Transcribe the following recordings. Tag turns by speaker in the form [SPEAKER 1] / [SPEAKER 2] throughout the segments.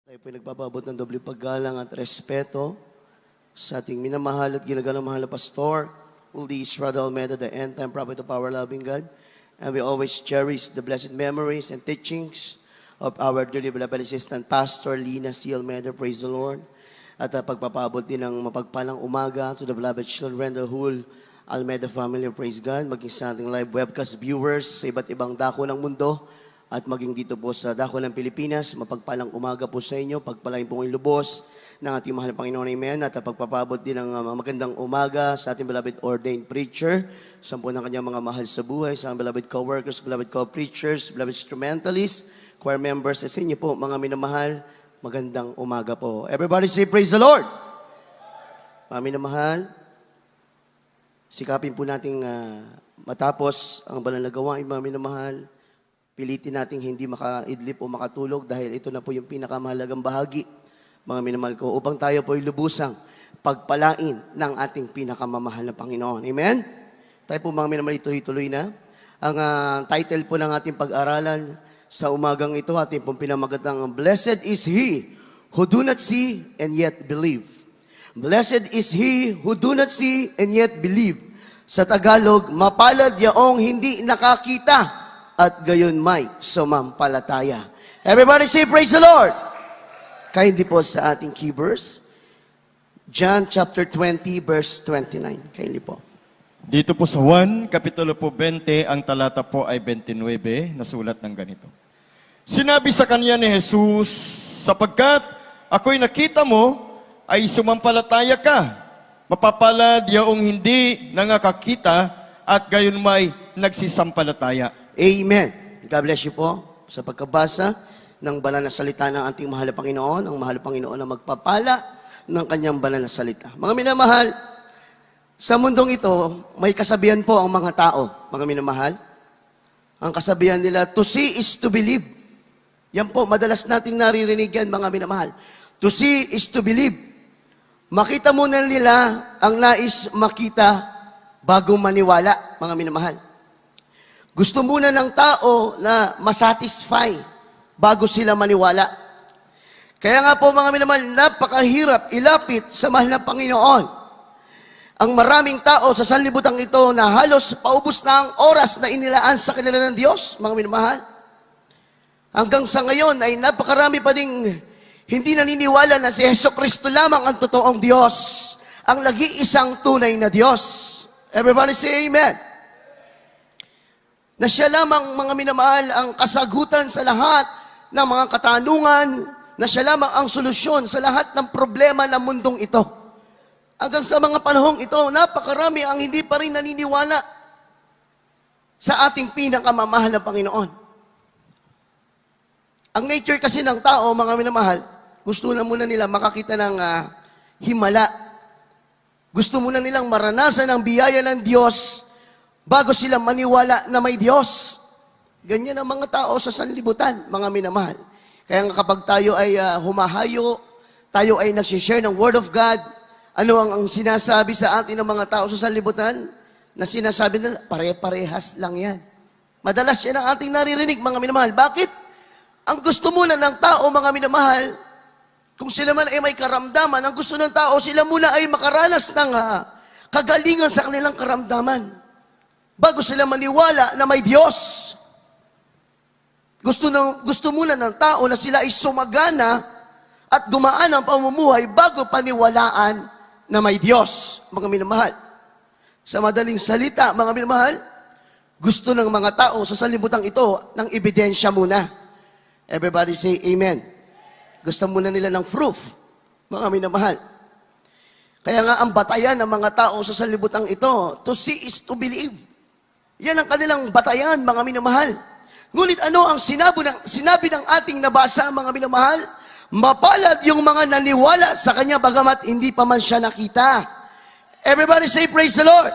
[SPEAKER 1] Tayo po'y nagpapabot ng doble paggalang at respeto sa ating minamahal at ginagalang mahal na pastor, Uli Israel Almeida, the end-time prophet of our loving God. And we always cherish the blessed memories and teachings of our dearly beloved assistant pastor, Lina C. Almeida. Praise the Lord. At pagpapabot din ng mapagpalang umaga to the beloved children, the whole Almeida family. Praise God. Maging sa ating live webcast viewers sa iba't ibang dako ng mundo. At maging dito po sa dako ng Pilipinas, mapagpalang umaga po sa inyo, pagpalain po ngayong lubos ng ating mahal na Panginoon. Amen. At pagpapabot din ng magandang umaga sa ating beloved ordained preacher, sa po ng kanyang mga mahal sa buhay, sa beloved co-workers, beloved co-preachers, beloved instrumentalists, choir members, sa inyo po, mga minamahal, magandang umaga po. Everybody say, praise the Lord! Mga minamahal, sikapin po nating matapos ang banal na gawain, mga minamahal. Pilitin nating hindi makaidlip o makatulog dahil ito na po yung pinakamahalagang bahagi, mga minamahal ko, upang tayo po ay lubusang pagpalain ng ating pinakamamahal na Panginoon. Amen? Tayo po mga minamahal, tuloy-tuloy na. Ang title po ng ating pag-aralan sa umagang ito, ating pong pinamagatang, Blessed is he who do not see and yet believe. Blessed is he who do not see and yet believe. Sa Tagalog, mapalad yaong hindi nakakita at gayon may sumampalataya. Everybody say, praise the Lord! Kindly po sa ating key verse, John chapter 20, verse 29. Kindly po.
[SPEAKER 2] Dito po sa Juan, kapitulo po 20, ang talata po ay 29, nasulat ng ganito. Sinabi sa kanya ni Jesus, sapagkat ako'y nakita mo, ay sumampalataya ka. Mapapalad yaong hindi nangakakita at gayon may nagsisampalataya.
[SPEAKER 1] Amen. God bless you po sa pagkabasa ng banal na salita ng ating mahal na Panginoon, ang mahal na Panginoon na magpapala ng kanyang banal na salita. Mga minamahal, sa mundong ito, may kasabihan po ang mga tao, mga minamahal. Ang kasabihan nila, to see is to believe. Yan po, madalas nating naririnig yan, mga minamahal. To see is to believe. Makita muna nila ang nais makita bago maniwala, mga minamahal. Gusto muna ng tao na masatisfy bago sila maniwala. Kaya nga po mga minamahal, napakahirap ilapit sa mahal na Panginoon. Ang maraming tao sa sanlibutan ito na halos paubos na ang oras na inilaan sa kanila ng Diyos, mga minamahal. Hanggang sa ngayon ay napakarami pa ding hindi naniniwala na si Jesucristo lamang ang totoong Diyos, ang nag-iisang tunay na Diyos. Everybody say amen. Na siya lamang, mga minamahal, ang kasagutan sa lahat ng mga katanungan, na siya lamang ang solusyon sa lahat ng problema ng mundong ito. Hanggang sa mga panahong ito, napakarami ang hindi pa rin naniniwala sa ating pinakamamahal na Panginoon. Ang nature kasi ng tao, mga minamahal, gusto na muna nila makakita ng himala. Gusto muna nilang maranasan ang biyaya ng Diyos bago sila maniwala na may Diyos. Ganyan ang mga tao sa sanlibutan, mga minamahal. Kaya nga kapag tayo ay humahayo, tayo ay nagsishare ng Word of God, ano ang sinasabi sa atin ng mga tao sa sanlibutan? Na sinasabi na pare-parehas lang yan. Madalas yan ang ating naririnig, mga minamahal. Bakit? Ang gusto muna ng tao, mga minamahal, kung sila man ay may karamdaman, ang gusto ng tao, sila muna ay makaranas ng kagalingan sa kanilang karamdaman bago sila maniwala na may Diyos. Gusto muna ng tao na sila ay sumagana at gumaan ang pamumuhay bago paniwalaan na may Diyos, mga minamahal. Sa madaling salita, mga minamahal, gusto ng mga tao sa sanlibutan ito ng ebidensya muna. Everybody say amen. Gusto muna nila ng proof, mga minamahal. Kaya nga ang batayan ng mga tao sa sanlibutan ito, to see is to believe. Yan ang kanilang batayan, mga minamahal. Ngunit ano ang sinabi ng ating nabasa, mga minamahal? Mapalad yung mga naniwala sa Kanya bagamat hindi pa man siya nakita. Everybody say praise the Lord.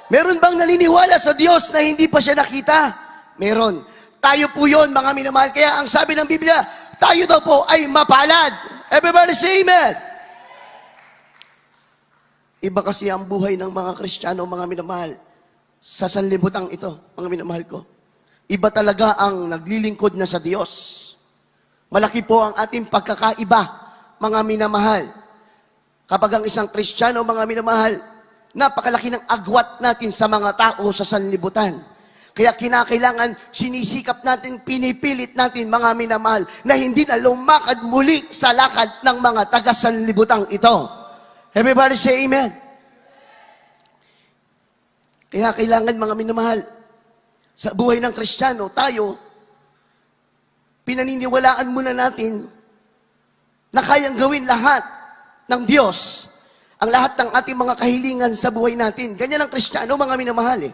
[SPEAKER 1] Meron bang naniniwala sa Diyos na hindi pa siya nakita? Meron. Tayo po yun, mga minamahal. Kaya ang sabi ng Biblia, tayo daw po ay mapalad. Everybody say amen. Iba kasi ang buhay ng mga Kristiyano, mga minamahal. Sa sanlibutan ito, mga minamahal ko. Iba talaga ang naglilingkod na sa Diyos. Malaki po ang ating pagkakaiba, mga minamahal. Kapag ang isang Kristiyano, mga minamahal, napakalaki ng agwat natin sa mga tao sa sanlibutan. Kaya kinakailangan, sinisikap natin, pinipilit natin, mga minamahal, na hindi na lumakad muli sa lakad ng mga taga-sanlibutang ito. Everybody say amen. Kaya kailangan, mga minamahal, sa buhay ng Kristiyano, tayo, pinaniniwalaan muna natin na kayang gawin lahat ng Diyos, ang lahat ng ating mga kahilingan sa buhay natin. Ganyan ang Kristiyano, mga minamahal eh.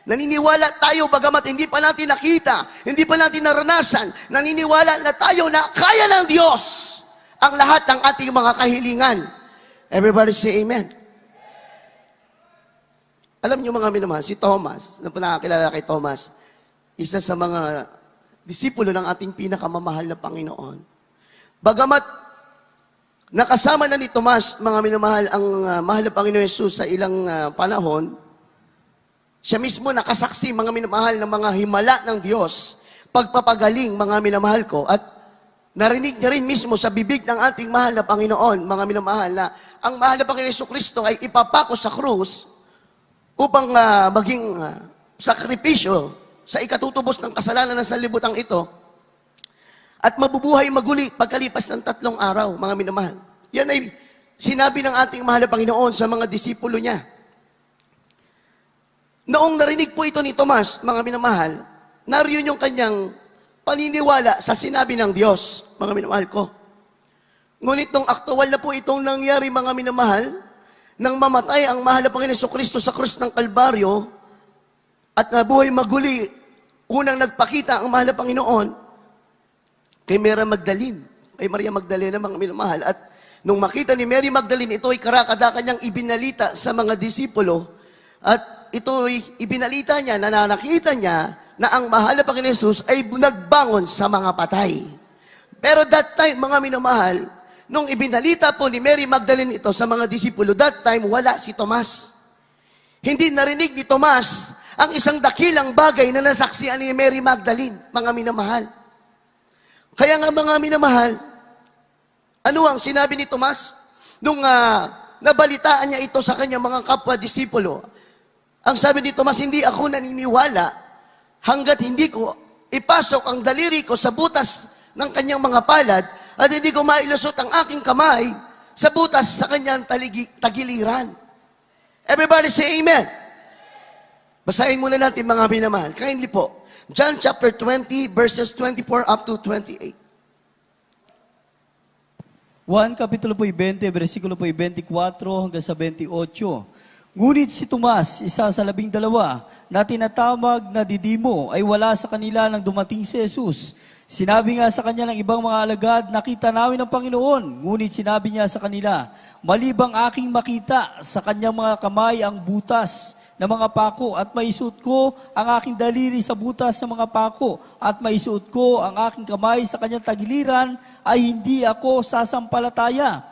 [SPEAKER 1] Naniniwala tayo, bagamat hindi pa natin nakita, hindi pa natin naranasan, naniniwala na tayo na kaya ng Diyos ang lahat ng ating mga kahilingan. Everybody say amen. Alam niyo, mga minamahal, si Thomas, na nakakilala kay Thomas, isa sa mga disipulo ng ating pinakamamahal na Panginoon. Bagamat nakasama na ni Tomas, mga minamahal, ang mahal na Panginoon Jesus sa ilang panahon, siya mismo nakasaksi, mga minamahal, ng mga himala ng Diyos, pagpapagaling, mga minamahal ko, at narinig niya rin mismo sa bibig ng ating mahal na Panginoon, mga minamahal, na ang mahal na Panginoon Jesucristo ay ipapako sa krus upang maging sakripisyo sa ikatutubos ng kasalanan ng sanlibutan ito, at mabubuhay maguli pagkalipas ng 3 araw, mga minamahal. Yan ay sinabi ng ating mahal na Panginoon sa mga disipulo niya. Noong narinig po ito ni Tomas, mga minamahal, nariyon yung kanyang paniniwala sa sinabi ng Diyos, mga minamahal ko. Ngunit nung aktual na po itong nangyari, mga minamahal, nang mamatay ang mahal na Panginoon Jesucristo sa krus ng Kalbaryo, at nabuhay maguli, unang nagpakita ang mahal na Panginoon kay Maria Magdalene. Kay Maria Magdalena, mga minamahal. At nung makita ni Mary Magdalene, ito ay karakada kanyang ibinalita sa mga disipulo. At ito ay ibinalita niya, na nakita niya na ang mahal na Panginoon Jesus ay nagbangon sa mga patay. Pero that time, mga minamahal, nung ibinalita po ni Mary Magdalene ito sa mga disipulo, that time wala si Tomas. Hindi narinig ni Tomas ang isang dakilang bagay na nasaksihan ni Mary Magdalene, mga minamahal. Kaya nga, mga minamahal, ano ang sinabi ni Tomas? Nung nabalitaan niya ito sa kanyang mga kapwa-disipulo, ang sabi ni Tomas, hindi ako naniniwala hanggat hindi ko ipasok ang daliri ko sa butas ng kanyang mga palad at hindi ko mailusot ang aking kamay sa butas sa kanyang tagiliran. Everybody say amen. Basahin muna natin, mga minamahal. Kindly po. John chapter 20, verses 24 up to 28.
[SPEAKER 3] Juan kapitulo po 20, versikulo po 24 hanggang sa 28. Ngunit si Tomas, isa sa 12 na tinatawag na Didimo, ay wala sa kanila nang dumating si Jesus. Sinabi nga sa kanya ng ibang mga alagad, nakita namin ang Panginoon. Ngunit sinabi niya sa kanila, malibang aking makita sa kanyang mga kamay ang butas ng mga pako at maisuot ko ang aking daliri sa butas ng mga pako at maisuot ko ang aking kamay sa kanyang tagiliran, ay hindi ako sasampalataya.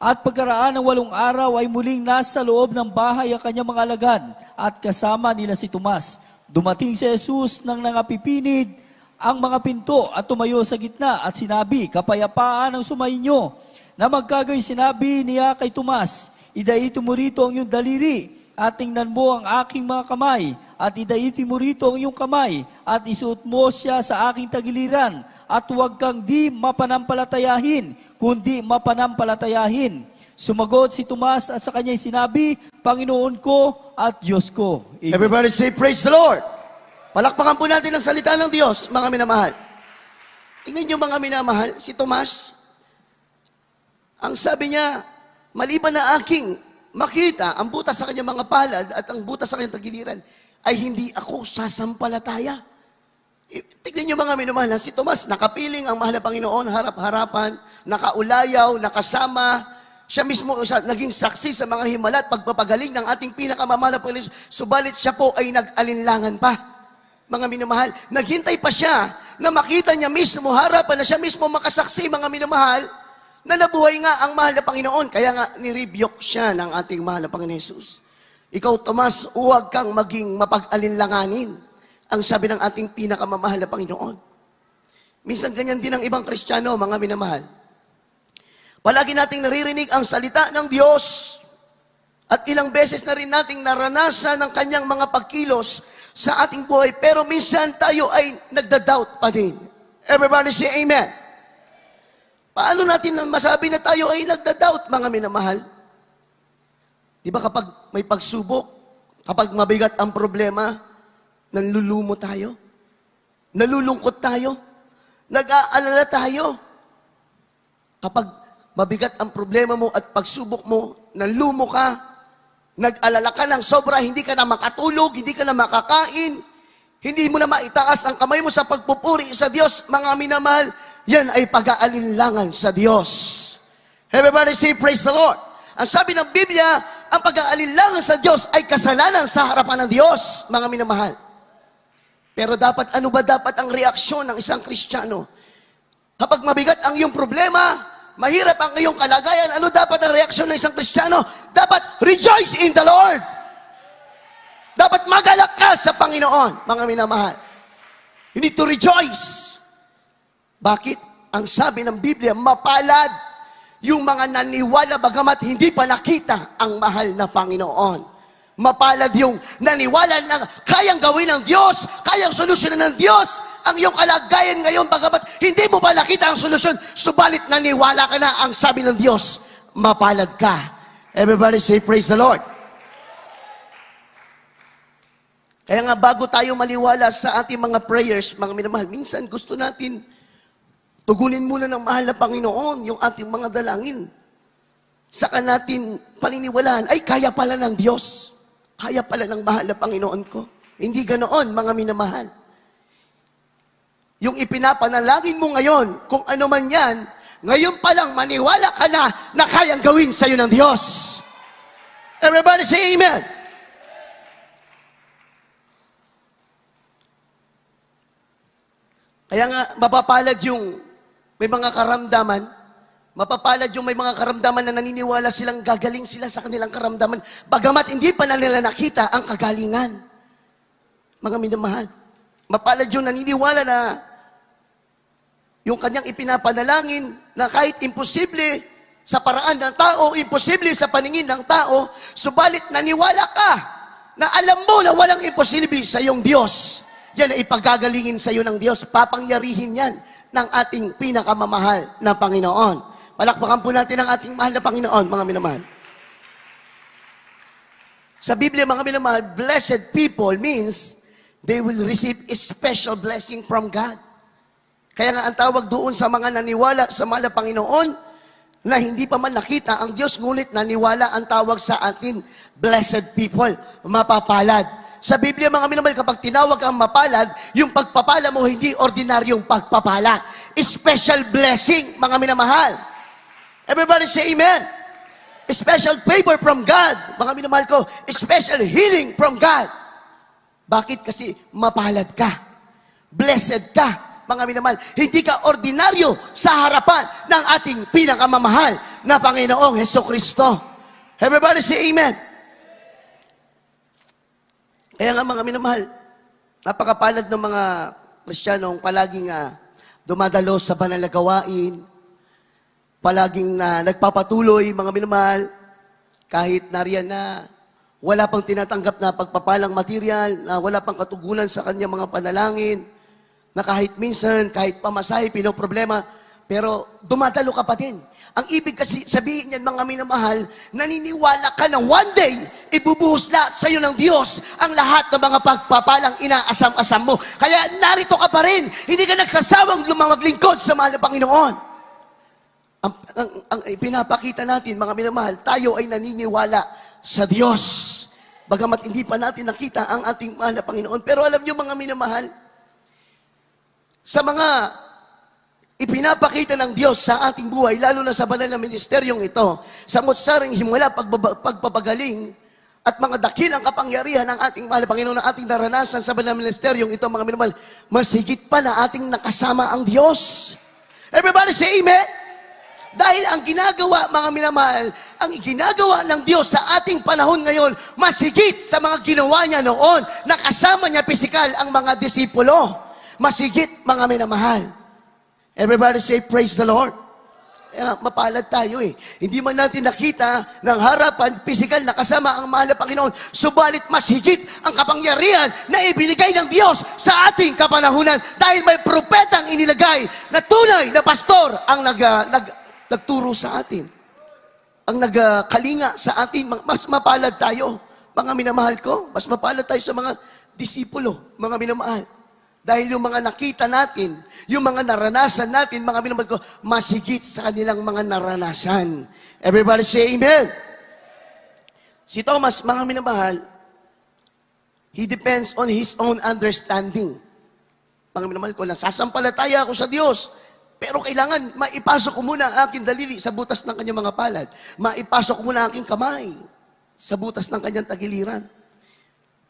[SPEAKER 3] At pagkaraan ng 8 araw ay muling nasa loob ng bahay ang kanyang mga alagad at kasama nila si Tomas. Dumating si Jesus nang nangapipinid ang mga pinto at tumayo sa gitna at sinabi, kapayapaan ang sumainyo. Na magkagayoy sinabi niya kay Tomas, idaito mo rito ang iyong daliri at tingnan mo ang aking mga kamay at idaiti mo rito ang iyong kamay at isuot mo siya sa aking tagiliran at huwag kang di mapanampalatayahin, kundi mapanampalatayahin. Sumagot si Tomas at sa kanya sinabi, Panginoon ko at Diyos ko. Amen.
[SPEAKER 1] Everybody say, praise the Lord. Palakpakan po natin ang salita ng Diyos, mga minamahal. Tingnan niyo, mga minamahal, si Tomas, ang sabi niya, maliban na aking makita ang butas sa kanyang mga palad at ang butas sa kanyang tagiliran, ay hindi ako sasampalataya. Tignan niyo, mga minamahal, si Tomas, nakapiling ang mahal na Panginoon, harap-harapan, nakaulayaw, nakasama, siya mismo naging saksi sa mga himala at pagpapagaling ng ating pinakamamahal na Panginoon. Subalit siya po ay nag-alinlangan pa. Mga minamahal, naghintay pa siya na makita niya mismo, harapan na siya mismo makasaksi, mga minamahal, na nabuhay nga ang mahal na Panginoon. Kaya nga, nirebuke siya ng ating mahal na Panginoon Jesus. Ikaw, Tomas, huwag kang maging mapag-alinlanganin, ang sabi ng ating pinakamamahal na Panginoon. Minsan ganyan din ang ibang Kristiyano, mga minamahal. Palagi nating naririnig ang salita ng Diyos at ilang beses na rin nating naranasan ang kanyang mga pagkilos sa ating buhay. Pero minsan tayo ay nagda-doubt pa din. Everybody say amen. Paano natin masabi na tayo ay nagda-doubt, mga minamahal? Di ba kapag may pagsubok, kapag mabigat ang problema, nanlulumo tayo, nalulungkot tayo, nag-aalala tayo. Kapag mabigat ang problema mo at pagsubok mo, nanlumo ka, nag-alala ka ng sobra, hindi ka na makatulog, hindi ka na makakain, hindi mo na maitaas ang kamay mo sa pagpupuri sa Diyos, mga minamahal, yan ay pag-aalinlangan sa Diyos. Everybody say, praise the Lord. Ang sabi ng Biblia, ang pag-aalinlangan sa Diyos ay kasalanan sa harapan ng Diyos, mga minamahal. Pero dapat, ano ba dapat ang reaksyon ng isang Kristiyano? Kapag mabigat ang iyong problema, mahirap ang iyong kalagayan, ano dapat ang reaksyon ng isang Kristiyano? Dapat rejoice in the Lord. Dapat magalak ka sa Panginoon, mga minamahal. You need to rejoice. Bakit? Ang sabi ng Biblia, mapalad yung mga naniwala bagamat hindi pa nakita ang mahal na Panginoon. Mapalad yung naniwala na kayang gawin ng Diyos, kayang solusyonan ng Diyos ang iyong kalagayan ngayon bagamat hindi mo pa nakita ang solusyon, subalit naniwala ka na ang sabi ng Diyos, mapalad ka. Everybody say, praise the Lord. Kaya nga bago tayo maniwala sa ating mga prayers, mga minamahal, minsan gusto natin tugunin muna ng mahal na Panginoon yung ating mga dalangin. Saka natin paniniwalaan, ay kaya pala ng Diyos. Kaya pala ng mahal na Panginoon ko. Hindi ganoon, mga minamahal. Yung ipinapanalangin mo ngayon, kung ano man yan, ngayon pa lang maniwala ka na kayang gawin sa'yo ng Diyos. Everybody say amen. Kaya nga, mapapalad yung may mga karamdaman, mapapalad yung may mga karamdaman na naniniwala silang gagaling sila sa kanilang karamdaman, bagamat hindi pa na nila nakita ang kagalingan. Mga minamahal, mapalad yung naniniwala na yung kanyang ipinapanalangin na kahit imposible sa paraan ng tao, imposible sa paningin ng tao, subalit naniwala ka na alam mo na walang imposible sa iyong Diyos. Yan ay ipagagalingin sa iyo ng Diyos. Papangyarihin yan ng ating pinakamamahal na Panginoon. Palakpakan po natin ang ating mahal na Panginoon, mga minamahal. Sa Biblia, mga minamahal, blessed people means they will receive a special blessing from God. Kaya nga ang tawag doon sa mga naniwala sa mahal na Panginoon na hindi pa man nakita ang Diyos, ngunit naniwala ang tawag sa atin, blessed people, mapapalad. Sa Biblia, mga minamahal, kapag tinawag ang mapalad, yung pagpapala mo hindi ordinaryong pagpapala. Special blessing, mga minamahal. Everybody say amen. Special favor from God. Mga minamahal ko, special healing from God. Bakit? Kasi mapalad ka. Blessed ka, mga minamahal. Hindi ka ordinaryo sa harapan ng ating pinakamamahal na Panginoong Hesukristo. Everybody say amen. Kaya nga mga minamahal, napakapalad ng mga Kristiyanong palaging dumadalo sa banal na gawain, palaging nagpapatuloy, mga minamahal, kahit nariyan na wala pang tinatanggap na pagpapalang material, na wala pang katugunan sa kanyang mga panalangin, na kahit minsan, kahit pamasahe, pinoproblema, pero dumadalo ka pa din. Ang ibig kasi sabihin niyan, mga minamahal, naniniwala ka na one day, ibubuhos lahat sa iyo ng Diyos ang lahat ng mga pagpapalang inaasam-asam mo. Kaya narito ka pa rin. Hindi ka nagsasawang lumaglingkod sa mahal na Panginoon. Ang pinapakita natin, mga minamahal, tayo ay naniniwala sa Diyos. Bagamat hindi pa natin nakita ang ating mahal na Panginoon. Pero alam niyo, mga minamahal, sa mga ipinapakita ng Diyos sa ating buhay, lalo na sa banal na ministeryong ito, sa mutsaring himala, pagpapagaling, at mga dakilang kapangyarihan ng ating mahal na Panginoon na ating naranasan sa banal na ministeryong ito, mga minamahal, mas higit pa na ating nakasama ang Diyos. Everybody say amen? Dahil ang ginagawa, mga minamahal, ang ginagawa ng Diyos sa ating panahon ngayon, mas higit sa mga ginawa niya noon, nakasama niya pisikal ang mga disipulo. Mas higit, mga minamahal. Everybody say, praise the Lord. Kaya mapalad tayo eh. Hindi man natin nakita ng harapan, physical na kasama ang mahal na Panginoon. Subalit mas higit ang kapangyarihan na ibinigay ng Diyos sa ating kapanahunan. Dahil may propetang inilagay na tunay na pastor ang nagturo sa atin. Ang nagkalinga sa atin. Mas mapalad tayo, mga minamahal ko. Mas mapalad tayo sa mga disipulo, mga minamahal. Dahil yung mga nakita natin, yung mga naranasan natin, mga minamahal ko, mas higit sa kanilang mga naranasan. Everybody say amen. Si Thomas, mga minamahal, he depends on his own understanding. Mga minamahal ko, nasasampalataya ako sa Diyos, pero kailangan maipasok ko muna ang aking daliri sa butas ng kanyang mga palad. Maipasok ko muna ang aking kamay sa butas ng kanyang tagiliran.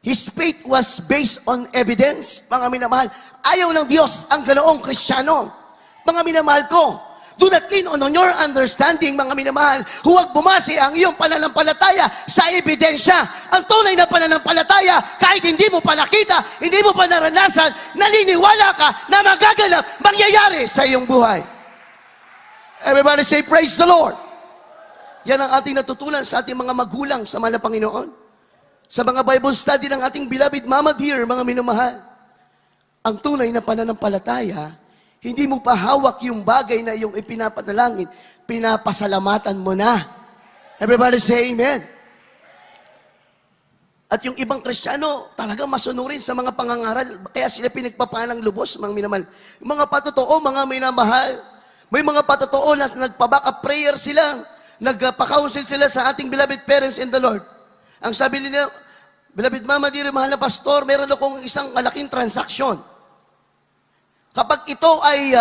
[SPEAKER 1] His faith was based on evidence, mga minamahal. Ayaw ng Diyos ang ganoong Kristiyano. Mga minamahal ko, do not lean on your understanding, mga minamahal. Huwag bumase ang iyong pananampalataya sa ebidensya. Ang tunay na pananampalataya, kahit hindi mo pa nakita, hindi mo pa naranasan, naniniwala ka na magaganap, mangyayari sa iyong buhay. Everybody say, praise the Lord. Yan ang ating natutunan sa ating mga magulang sa mahal na Panginoon. Sa mga Bible study ng ating beloved Mama Dear, mga minamahal, ang tunay na pananampalataya, hindi mo pa hawak yung bagay na iyong ipinapanalangin, pinapasalamatan mo na. Everybody say amen. At yung ibang Kristiyano, talagang masunurin sa mga pangangaral, kaya sila pinagpapanang lubos, mga minamahal. Yung mga patotoo, mga minamahal, may mga patotoo na nagpa-back up prayer sila, nagpa-counsel sila sa ating beloved parents in the Lord. Ang sabi nila, beloved Mama Dear, mahal na pastor, meron akong isang malaking transaksyon. Kapag ito ay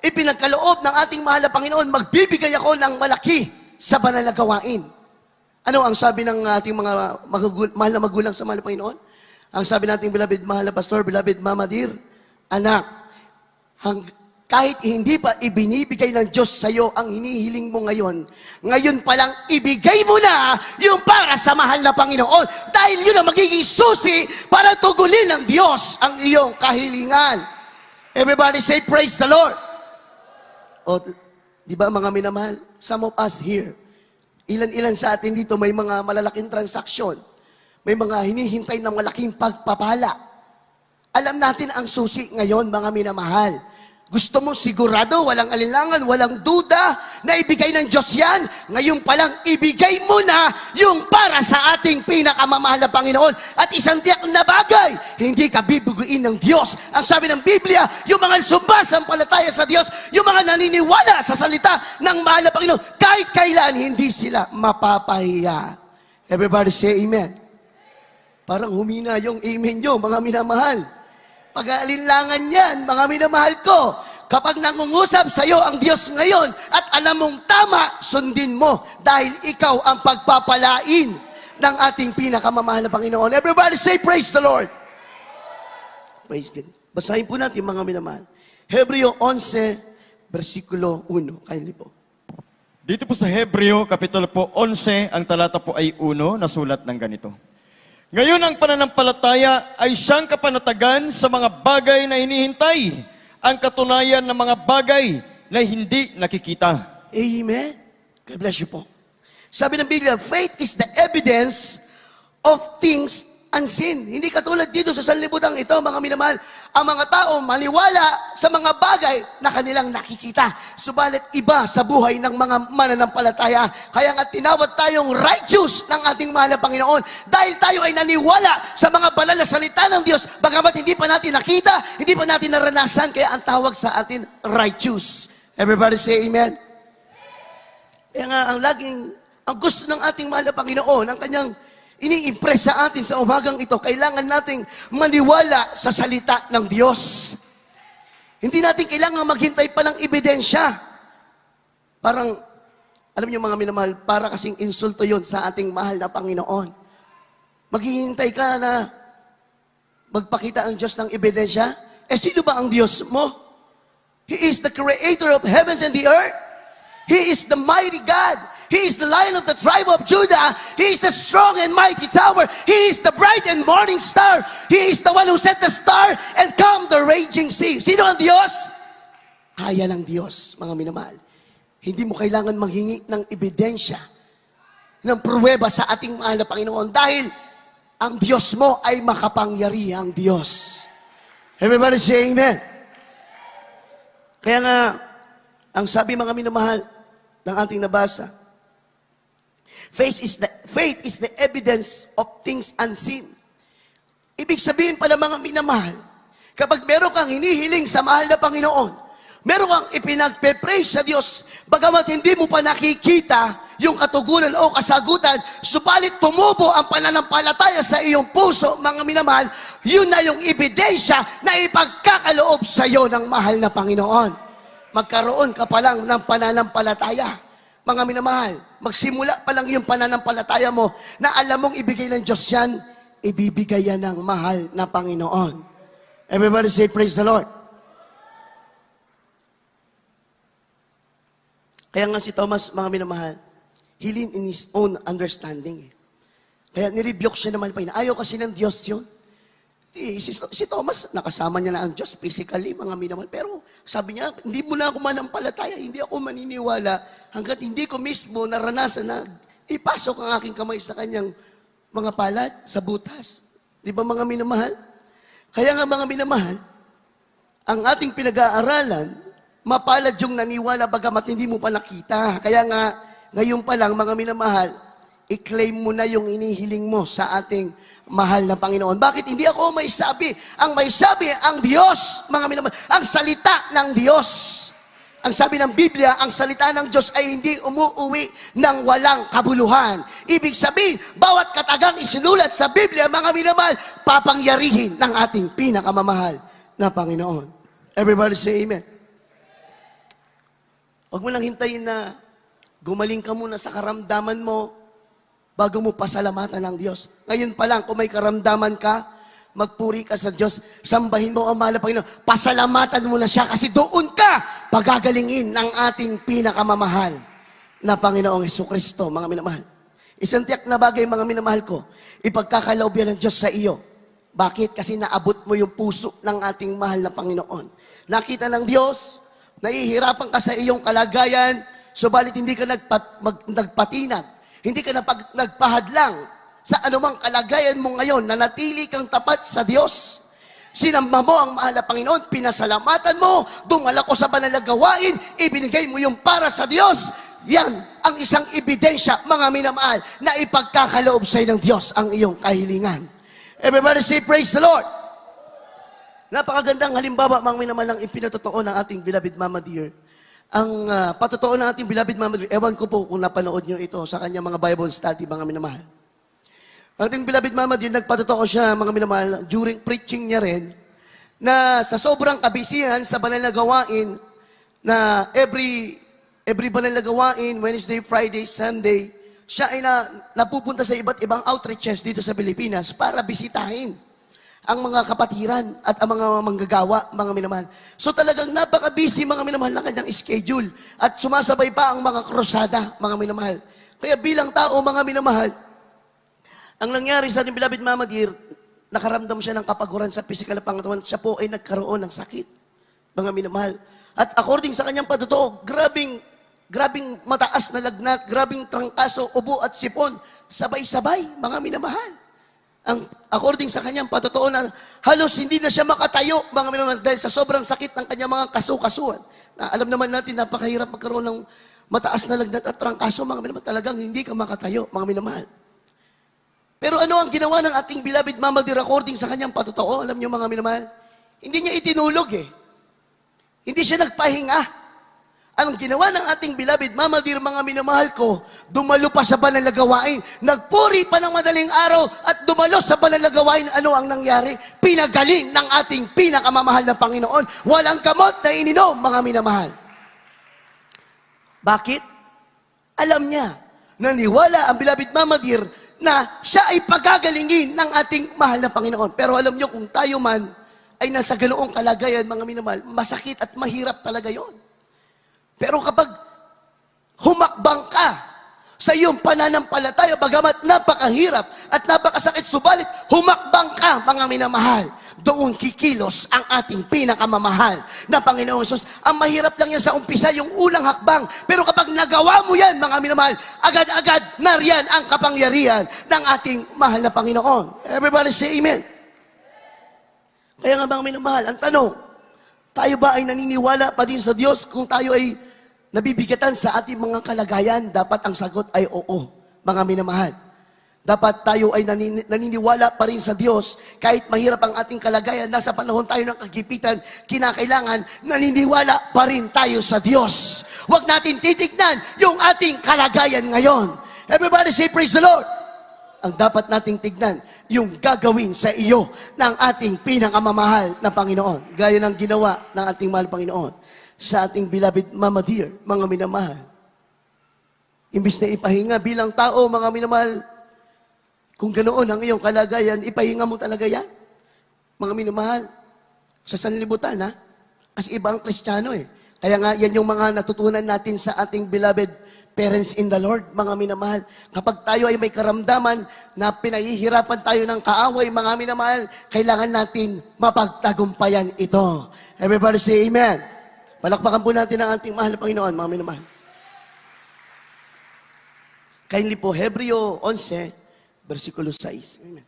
[SPEAKER 1] ipinagkaloob ng ating mahal na Panginoon, magbibigay ako ng malaki sa banal na gawain. Ano ang sabi ng ating mga mahal na magulang sa mahal na Panginoon? Ang sabi nating beloved mahal na pastor, beloved Mama Dear, anak, kahit hindi pa ibinibigay ng Diyos sa iyo ang hinihiling mo ngayon, ngayon pa lang ibigay mo na yung para sa mahal na Panginoon. Dahil yun ang magiging susi para tugunin ng Diyos ang iyong kahilingan. Everybody say, praise the Lord. O, di ba mga minamahal? Some of us here, ilan-ilan sa atin dito may mga malalaking transaksyon. May mga hinihintay ng malaking pagpapala. Alam natin ang susi ngayon, mga minamahal. Gusto mo sigurado, walang alinlangan, walang duda, na ibigay ng Diyos yan. Ngayon palang ibigay mo na yung para sa ating pinakamamahal na Panginoon. At isang tiyak na bagay, hindi ka bibuguin ng Diyos. Ang sabi ng Biblia, yung mga sumasampalataya sa Diyos, yung mga naniniwala sa salita ng mahal na Panginoon, kahit kailan hindi sila mapapahiya. Everybody say amen. Parang humina yung amen nyo, mga minamahal. Pag-aalinlangan yan, mga minamahal ko. Kapag nangungusap sa iyo ang Diyos ngayon at alam mong tama, sundin mo dahil ikaw ang pagpapalain ng ating pinakamamahal na Panginoon. Everybody say, praise the Lord. Praise God. Basahin po natin, mga minamahal. Hebreo 11, versikulo 1. Kindly po.
[SPEAKER 2] Dito po sa Hebreo, kapitulo po 11, ang talata po ay 1, nasulat ng ganito. Ngayon ang pananampalataya ay siyang kapanatagan sa mga bagay na hinihintay, ang katunayan ng mga bagay na hindi nakikita.
[SPEAKER 1] Amen. God bless you po. Sabi ng Biblia, faith is the evidence of things unseen. Hindi katulad dito sa sanlibutan ito, mga minamahal. Ang mga tao maniwala sa mga bagay na kanilang nakikita. Subalit iba sa buhay ng mga mananampalataya. Kaya nga tinawag tayong righteous ng ating mahal na Panginoon. Dahil tayo ay naniwala sa mga banal na salita ng Diyos. Bagamat hindi pa natin nakita, hindi pa natin naranasan. Kaya ang tawag sa atin, righteous. Everybody say amen. Kaya nga ang gusto ng ating mahal na Panginoon, ang kanyang ini-impress sa atin sa umagang ito, kailangan nating maniwala sa salita ng Diyos. Hindi natin kailangan maghintay pa ng ebidensya. Parang, alam niyo mga minamahal, para kasing insulto yon sa ating mahal na Panginoon. Maghihintay ka na magpakita ang Diyos ng ebidensya? Sino ba ang Diyos mo? He is the creator of heavens and the earth. He is the mighty God. He is the Lion of the tribe of Judah. He is the strong and mighty tower. He is the bright and morning star. He is the one who set the star and calmed the raging sea. Sino ang Diyos? Kaya ng Diyos, mga minamahal. Hindi mo kailangan manghingi ng ebidensya, ng pruweba sa ating mahal na Panginoon dahil ang Diyos mo ay makapangyarihang Diyos. Everybody say amen. Kaya nga, ang sabi mga minamahal ng ating nabasa, faith is the evidence of things unseen. Ibig sabihin pala mga minamahal, kapag meron kang hinihiling sa mahal na Panginoon, meron kang ipinagpe-pray sa Diyos, bagamat hindi mo pa nakikita yung katugunan o kasagutan, subalit tumubo ang pananampalataya sa iyong puso, mga minamahal, yun na yung ebidensya na ipagkakaloob sa iyo ng mahal na Panginoon. Magkaroon ka pa lang ng pananampalataya. Mga minamahal, magsimula pa lang yung pananampalataya mo na alam mong ibigay ng Diyos yan, ibibigay yan ng mahal na Panginoon. Everybody say, praise the Lord. Kaya nga si Thomas, mga minamahal, he leaned in his own understanding. Kaya nirebuke siya naman pa yun. Ayaw kasi ng Diyos yun. Si Thomas, nakasama niya na ang Diyos physically, mga minamahal. Pero sabi niya, hindi mo na ako manampalataya, hindi ako maniniwala hanggat hindi ko mismo naranasan na ipasok ang aking kamay sa kanyang mga palad, sa butas. Di ba mga minamahal? Kaya nga mga minamahal, ang ating pinag-aaralan, mapalad yung naniwala bagamat hindi mo pa nakita. Kaya nga, ngayon pa lang, mga minamahal, i-claim mo na yung inihiling mo sa ating mahal na Panginoon. Bakit hindi ako may sabi? Ang may sabi, ang Diyos, mga minamahal, ang salita ng Diyos. Ang sabi ng Biblia, ang salita ng Diyos ay hindi umuuwi ng walang kabuluhan. Ibig sabihin, bawat katagang isinulat sa Biblia, mga minamahal, papangyarihin ng ating pinakamamahal na Panginoon. Everybody say amen. Huwag mo lang hintayin na gumaling ka muna sa karamdaman mo bago mo pasalamatan ng Diyos. Ngayon pa lang, kung may karamdaman ka, magpuri ka sa Diyos, sambahin mo ang mahal na Panginoon, pasalamatan mo na siya kasi doon ka pagagalingin ng ating pinakamamahal na Panginoong Hesukristo, mga minamahal. Isang tiyak na bagay, mga minamahal ko, ipagkakaloob yan ng Diyos sa iyo. Bakit? Kasi naabot mo yung puso ng ating mahal na Panginoon. Nakita ng Diyos, nahihirapan ka sa iyong kalagayan, subalit hindi ka nagpatinag, hindi ka nagpahadlang sa anumang kalagayan mo ngayon, na natili kang tapat sa Diyos. Sinamba mo ang mahal na Panginoon, pinasalamatan mo, dumala ko sa banal na gawain, ibinigay mo yung para sa Diyos. Yan ang isang ebidensya, mga minamahal, na ipagkakaloob sa ng Diyos ang iyong kahilingan. Everybody say, praise the Lord. Napakagandang halimbawa, mga minamahal, ang ipinatotoo ng ating beloved Mama Dear. Ang patotoo ng ating beloved Mama Dear, ewan ko po kung napanood nyo ito sa kanyang mga Bible study, mga minamahal. Ang ating beloved Mama Dear, nagpatotoo siya, mga minamahal, during preaching niya rin, na sa sobrang kabisihan sa banal na gawain, na every banal na gawain, Wednesday, Friday, Sunday, siya ay napupunta sa iba't ibang outreaches dito sa Pilipinas para bisitahin ang mga kapatiran at ang mga manggagawa, mga minamahal. So talagang napaka-busy, mga minamahal, ng kanyang schedule. At sumasabay pa ang mga krusada, mga minamahal. Kaya bilang tao, mga minamahal, ang nangyari sa ating beloved Mama Dear, nakaramdam siya ng kapaguran sa physical na pangatawan. Siya po ay nagkaroon ng sakit, mga minamahal. At according sa kanyang patotoo, grabing mataas na lagnat, grabing trangkaso, ubo at sipon, sabay-sabay, mga minamahal. According sa kanyang patotoo na halos hindi na siya makatayo, mga minamahal, dahil sa sobrang sakit ng kanyang mga kasukasuan. Na alam naman natin, napakahirap magkaroon ng mataas na lagnat at trangkaso, mga minamahal. Talagang hindi ka makatayo, mga minamahal. Pero ano ang ginawa ng ating beloved Mama Dear according sa kanyang patotoo? Alam niyo, mga minamahal, hindi niya itinulog Hindi siya nagpahinga. Anong ginawa ng ating beloved Mama Dear, mga minamahal ko, dumalo pa sa banal na gawain. Nagpuri pa ng madaling araw at dumalo sa banal na gawain. Ano ang nangyari? Pinagaling ng ating pinakamamahal na Panginoon. Walang kamot na ininom, mga minamahal. Bakit? Alam niya, naniwala ang beloved Mama Dear na siya ay pagagalingin ng ating mahal na Panginoon. Pero alam niyo, kung tayo man ay nasa ganoong kalagayan, mga minamahal, masakit at mahirap talaga yon. Pero kapag humakbang ka sa iyong pananampalataya, bagamat napakahirap at napakasakit, subalit humakbang ka, mga minamahal, doon kikilos ang ating pinakamamahal na Panginoong Hesus. Ang mahirap lang yan sa umpisa, yung unang hakbang. Pero kapag nagawa mo yan, mga minamahal, agad-agad nariyan ang kapangyarihan ng ating mahal na Panginoon. Everybody say amen. Kaya nga mga minamahal, ang tanong, tayo ba ay naniniwala pa din sa Diyos kung tayo ay nabibigatan sa ating mga kalagayan? Dapat ang sagot ay oo, mga minamahal. Dapat tayo ay naniniwala pa rin sa Diyos kahit mahirap ang ating kalagayan. Nasa panahon tayo ng kagipitan, kinakailangan naniniwala pa rin tayo sa Diyos. Huwag natin titignan yung ating kalagayan ngayon. Everybody say praise the Lord. Ang dapat nating tignan, yung gagawin sa iyo ng ating pinakamamahal na Panginoon. Gaya ng ginawa ng ating mahal Panginoon sa ating beloved Mama Dear, mga minamahal. Imbis na ipahinga bilang tao, mga minamahal, kung ganoon ang iyong kalagayan, ipahinga mo talaga yan. Mga minamahal, sa sanlibutan, ha? Kasi iba ang Kristiyano, eh. Kaya nga, yan yung mga natutunan natin sa ating beloved parents in the Lord, mga minamahal. Kapag tayo ay may karamdaman na pinahihirapan tayo ng kaaway, mga minamahal, kailangan natin mapagtagumpayan ito. Everybody say amen. Palakpakan po natin ang ating mahal na Panginoon, mga minamahal. Kindly po, Hebreo 11, versikulo 6. Amen.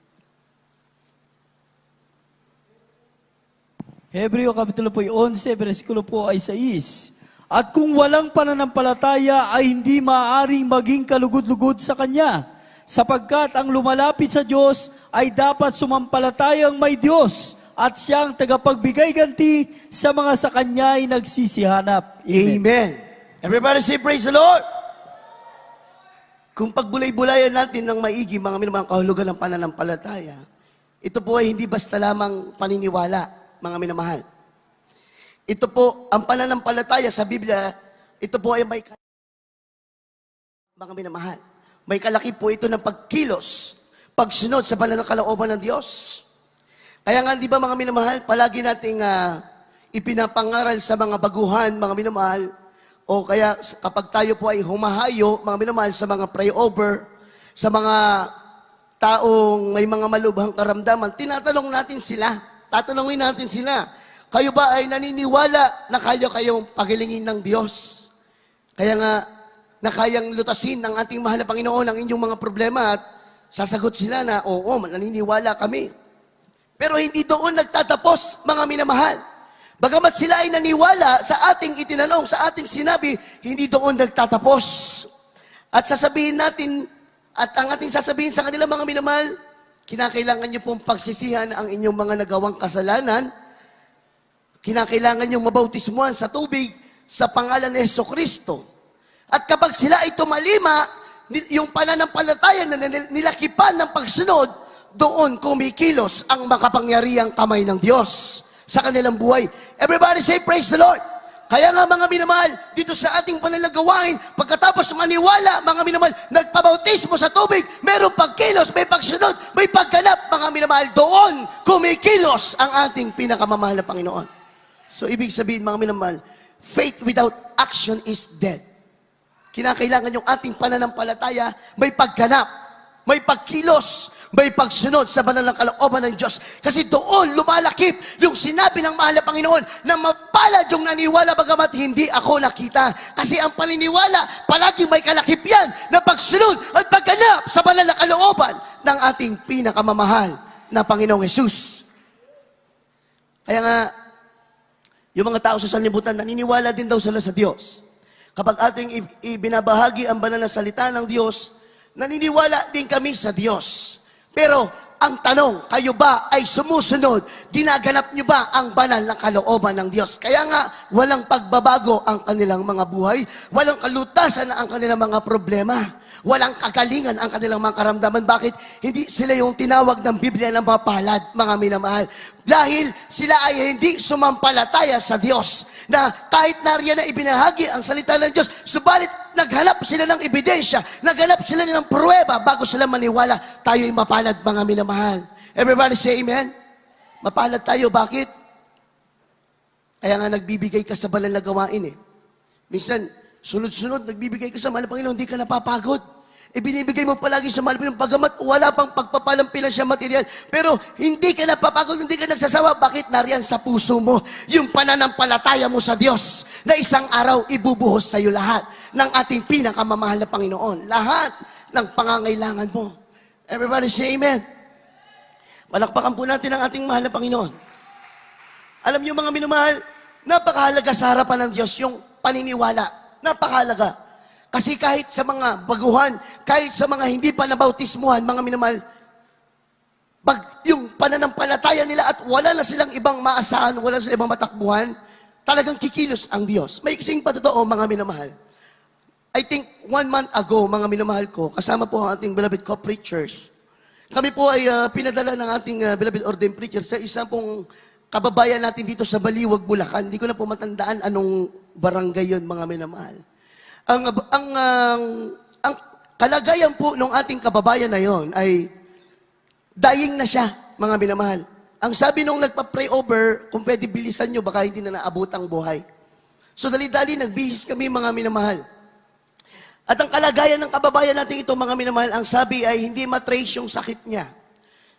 [SPEAKER 3] Hebreo Kapitulo po 11, versikulo po ay 6. At kung walang pananampalataya ay hindi maaaring maging kalugod-lugod sa Kanya, sapagkat ang lumalapit sa Diyos ay dapat sumampalatayang may Diyos at siyang tagapagbigay ganti sa mga sa Kanya ay nagsisihanap.
[SPEAKER 1] Amen. Everybody say praise the Lord. Kung pagbulay-bulayan natin ng maigi, mga minamahal, kahulugan ng pananampalataya, ito po ay hindi basta lamang paniniwala, mga minamahal. Ito po, ang pananampalataya sa Biblia, ito po ay may mga minamahal. May kalaki po ito ng pagkilos, pagsunod sa banal na kalooban ng Diyos. Kaya nga, di ba mga minamahal, palagi nating ipinapangaral sa mga baguhan, mga minamahal, o kaya kapag tayo po ay humahayo, mga minamahal, sa mga pray-over, sa mga taong may mga malubhang karamdaman, tinatanong natin sila, tatanungin natin sila, kayo ba ay naniniwala na kayo kayong pagilingin ng Diyos? Kaya nga, na kayang lutasin ng ating mahal na Panginoon ang inyong mga problema at sasagot sila na, oo, naniniwala kami. Pero hindi doon nagtatapos, mga minamahal. Bagamat sila ay naniwala sa ating itinanong, sa ating sinabi, hindi doon nagtatapos. At sasabihin natin, at ang ating sasabihin sa kanila, mga minamahal, kinakailangan nyo pong pagsisihan ang inyong mga nagawang kasalanan. Kinakailangan nyo mabautismuhan sa tubig sa pangalan ni Jesucristo. At kapag sila ay tumalima, yung pananampalataya na nilakipan ng pagsunod, doon kumikilos ang makapangyarihang kamay ng Diyos sa kanilang buhay. Everybody say, praise the Lord. Kaya nga mga minamahal, dito sa ating pananagawain, pagkatapos maniwala, mga minamahal, nagpabautismo sa tubig, mayroong pagkilos, may pagsunod, may pagganap, mga minamahal, doon kumikilos ang ating pinakamamahal na Panginoon. So, ibig sabihin, mga minamahal, faith without action is dead. Kinakailangan yung ating pananampalataya, may pagganap, may pagkilos, may pagsunod sa banal na kalooban ng Diyos. Kasi doon lumalakip yung sinabi ng mahal na Panginoon na mapalad yung naniwala bagamat hindi ako nakita. Kasi ang paniniwala, palaging may kalakip yan na pagsunod at pagganap sa banal na kalooban ng ating pinakamamahal na Panginoong Hesus. Kaya nga, yung mga tao sa sanlibutan, naniniwala din daw sila sa Diyos. Kapag ating ibinabahagi ang banal na salita ng Diyos, naniniwala din kami sa Diyos. Pero, ang tanong, kayo ba ay sumusunod? Ginaganap nyo ba ang banal na kalooban ng Diyos? Kaya nga, walang pagbabago ang kanilang mga buhay. Walang kalutasan ang kanilang mga problema. Walang kagalingan ang kanilang mga karamdaman. Bakit? Hindi sila yung tinawag ng Biblia na mapalad, mga minamahal. Dahil sila ay hindi sumampalataya sa Diyos. Na kahit nariyan na ibinahagi ang salita ng Diyos, subalit naghanap sila ng ebidensya, naghanap sila ng pruweba bago sila maniwala, tayo'y mapalad, mga minamahal. Everybody say amen? Mapalad tayo. Bakit? Kaya nga nagbibigay ka sa banal na gawain eh. Minsan, sunod-sunod, nagbibigay ka sa mahal na Panginoon, hindi ka napapagod. Ibinibigay mo palagi sa mahal mo, pagamat wala pang pagpapalang pinansya material. Pero hindi ka napapagod, hindi ka nagsasawa. Bakit? Nariyan sa puso mo yung pananampalataya mo sa Diyos na isang araw ibubuhos sa iyo lahat ng ating pinakamamahal na Panginoon. Lahat ng pangangailangan mo. Everybody say amen. Palakpakan po natin ang ating mahal na Panginoon. Alam niyo mga minamahal, napakahalaga sa harapan ng Diyos yung paniniwala. Napakahalaga. Kasi kahit sa mga baguhan, kahit sa mga hindi pa nabautismuhan, mga minamahal, pag yung pananampalataya nila at wala na silang ibang maasahan, wala na silang ibang matakbuhan, talagang kikilos ang Diyos. May kasing patotoo, mga minamahal. I think 1 month ago, mga minamahal ko, kasama po ang ating beloved co-preachers. Kami po ay pinadala ng ating beloved ordained preacher sa isang pong kababayan natin dito sa Baliwag, Bulacan. Hindi ko na po matandaan anong barangay yon, mga minamahal. Ang kalagayan po ng ating kababayan na yon ay dying na siya, mga minamahal. Ang sabi nung nagpa-pray over, kung pwede bilisan nyo, baka hindi na naabot ang buhay. So dali-dali nagbihis kami, mga minamahal. At ang kalagayan ng kababayan natin ito, mga minamahal, ang sabi ay hindi matrace yung sakit niya.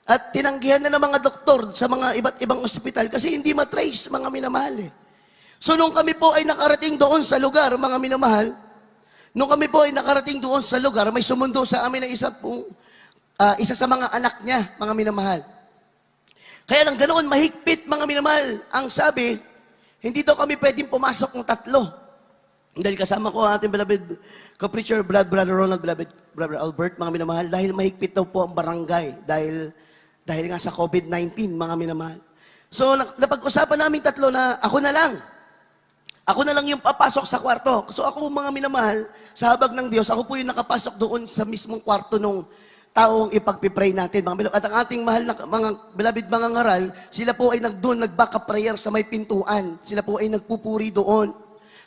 [SPEAKER 1] At tinanggihan na ng mga doktor sa mga iba't ibang ospital kasi hindi matrace, mga minamahal. So nung kami po ay nakarating doon sa lugar, mga minamahal, may sumundo sa amin na isa sa mga anak niya, mga minamahal. Kaya lang ganoon, mahigpit, mga minamahal. Ang sabi, hindi daw kami pwedeng pumasok ng 3. Dahil kasama ko ang ating beloved co-preacher, Brother Ronald, beloved Brother Albert, mga minamahal, dahil mahigpit daw po ang barangay, dahil nga sa COVID-19, mga minamahal. So, napag-usapan namin 3 na ako na lang yung papasok sa kwarto. So ako, mga minamahal, sa habag ng Diyos, ako po yung nakapasok doon sa mismong kwarto nung taong ipagpipray natin. At ang ating mahal na mga beloved mga ngaral, sila po ay nag-backup prayer sa may pintuan. Sila po ay nagpupuri doon.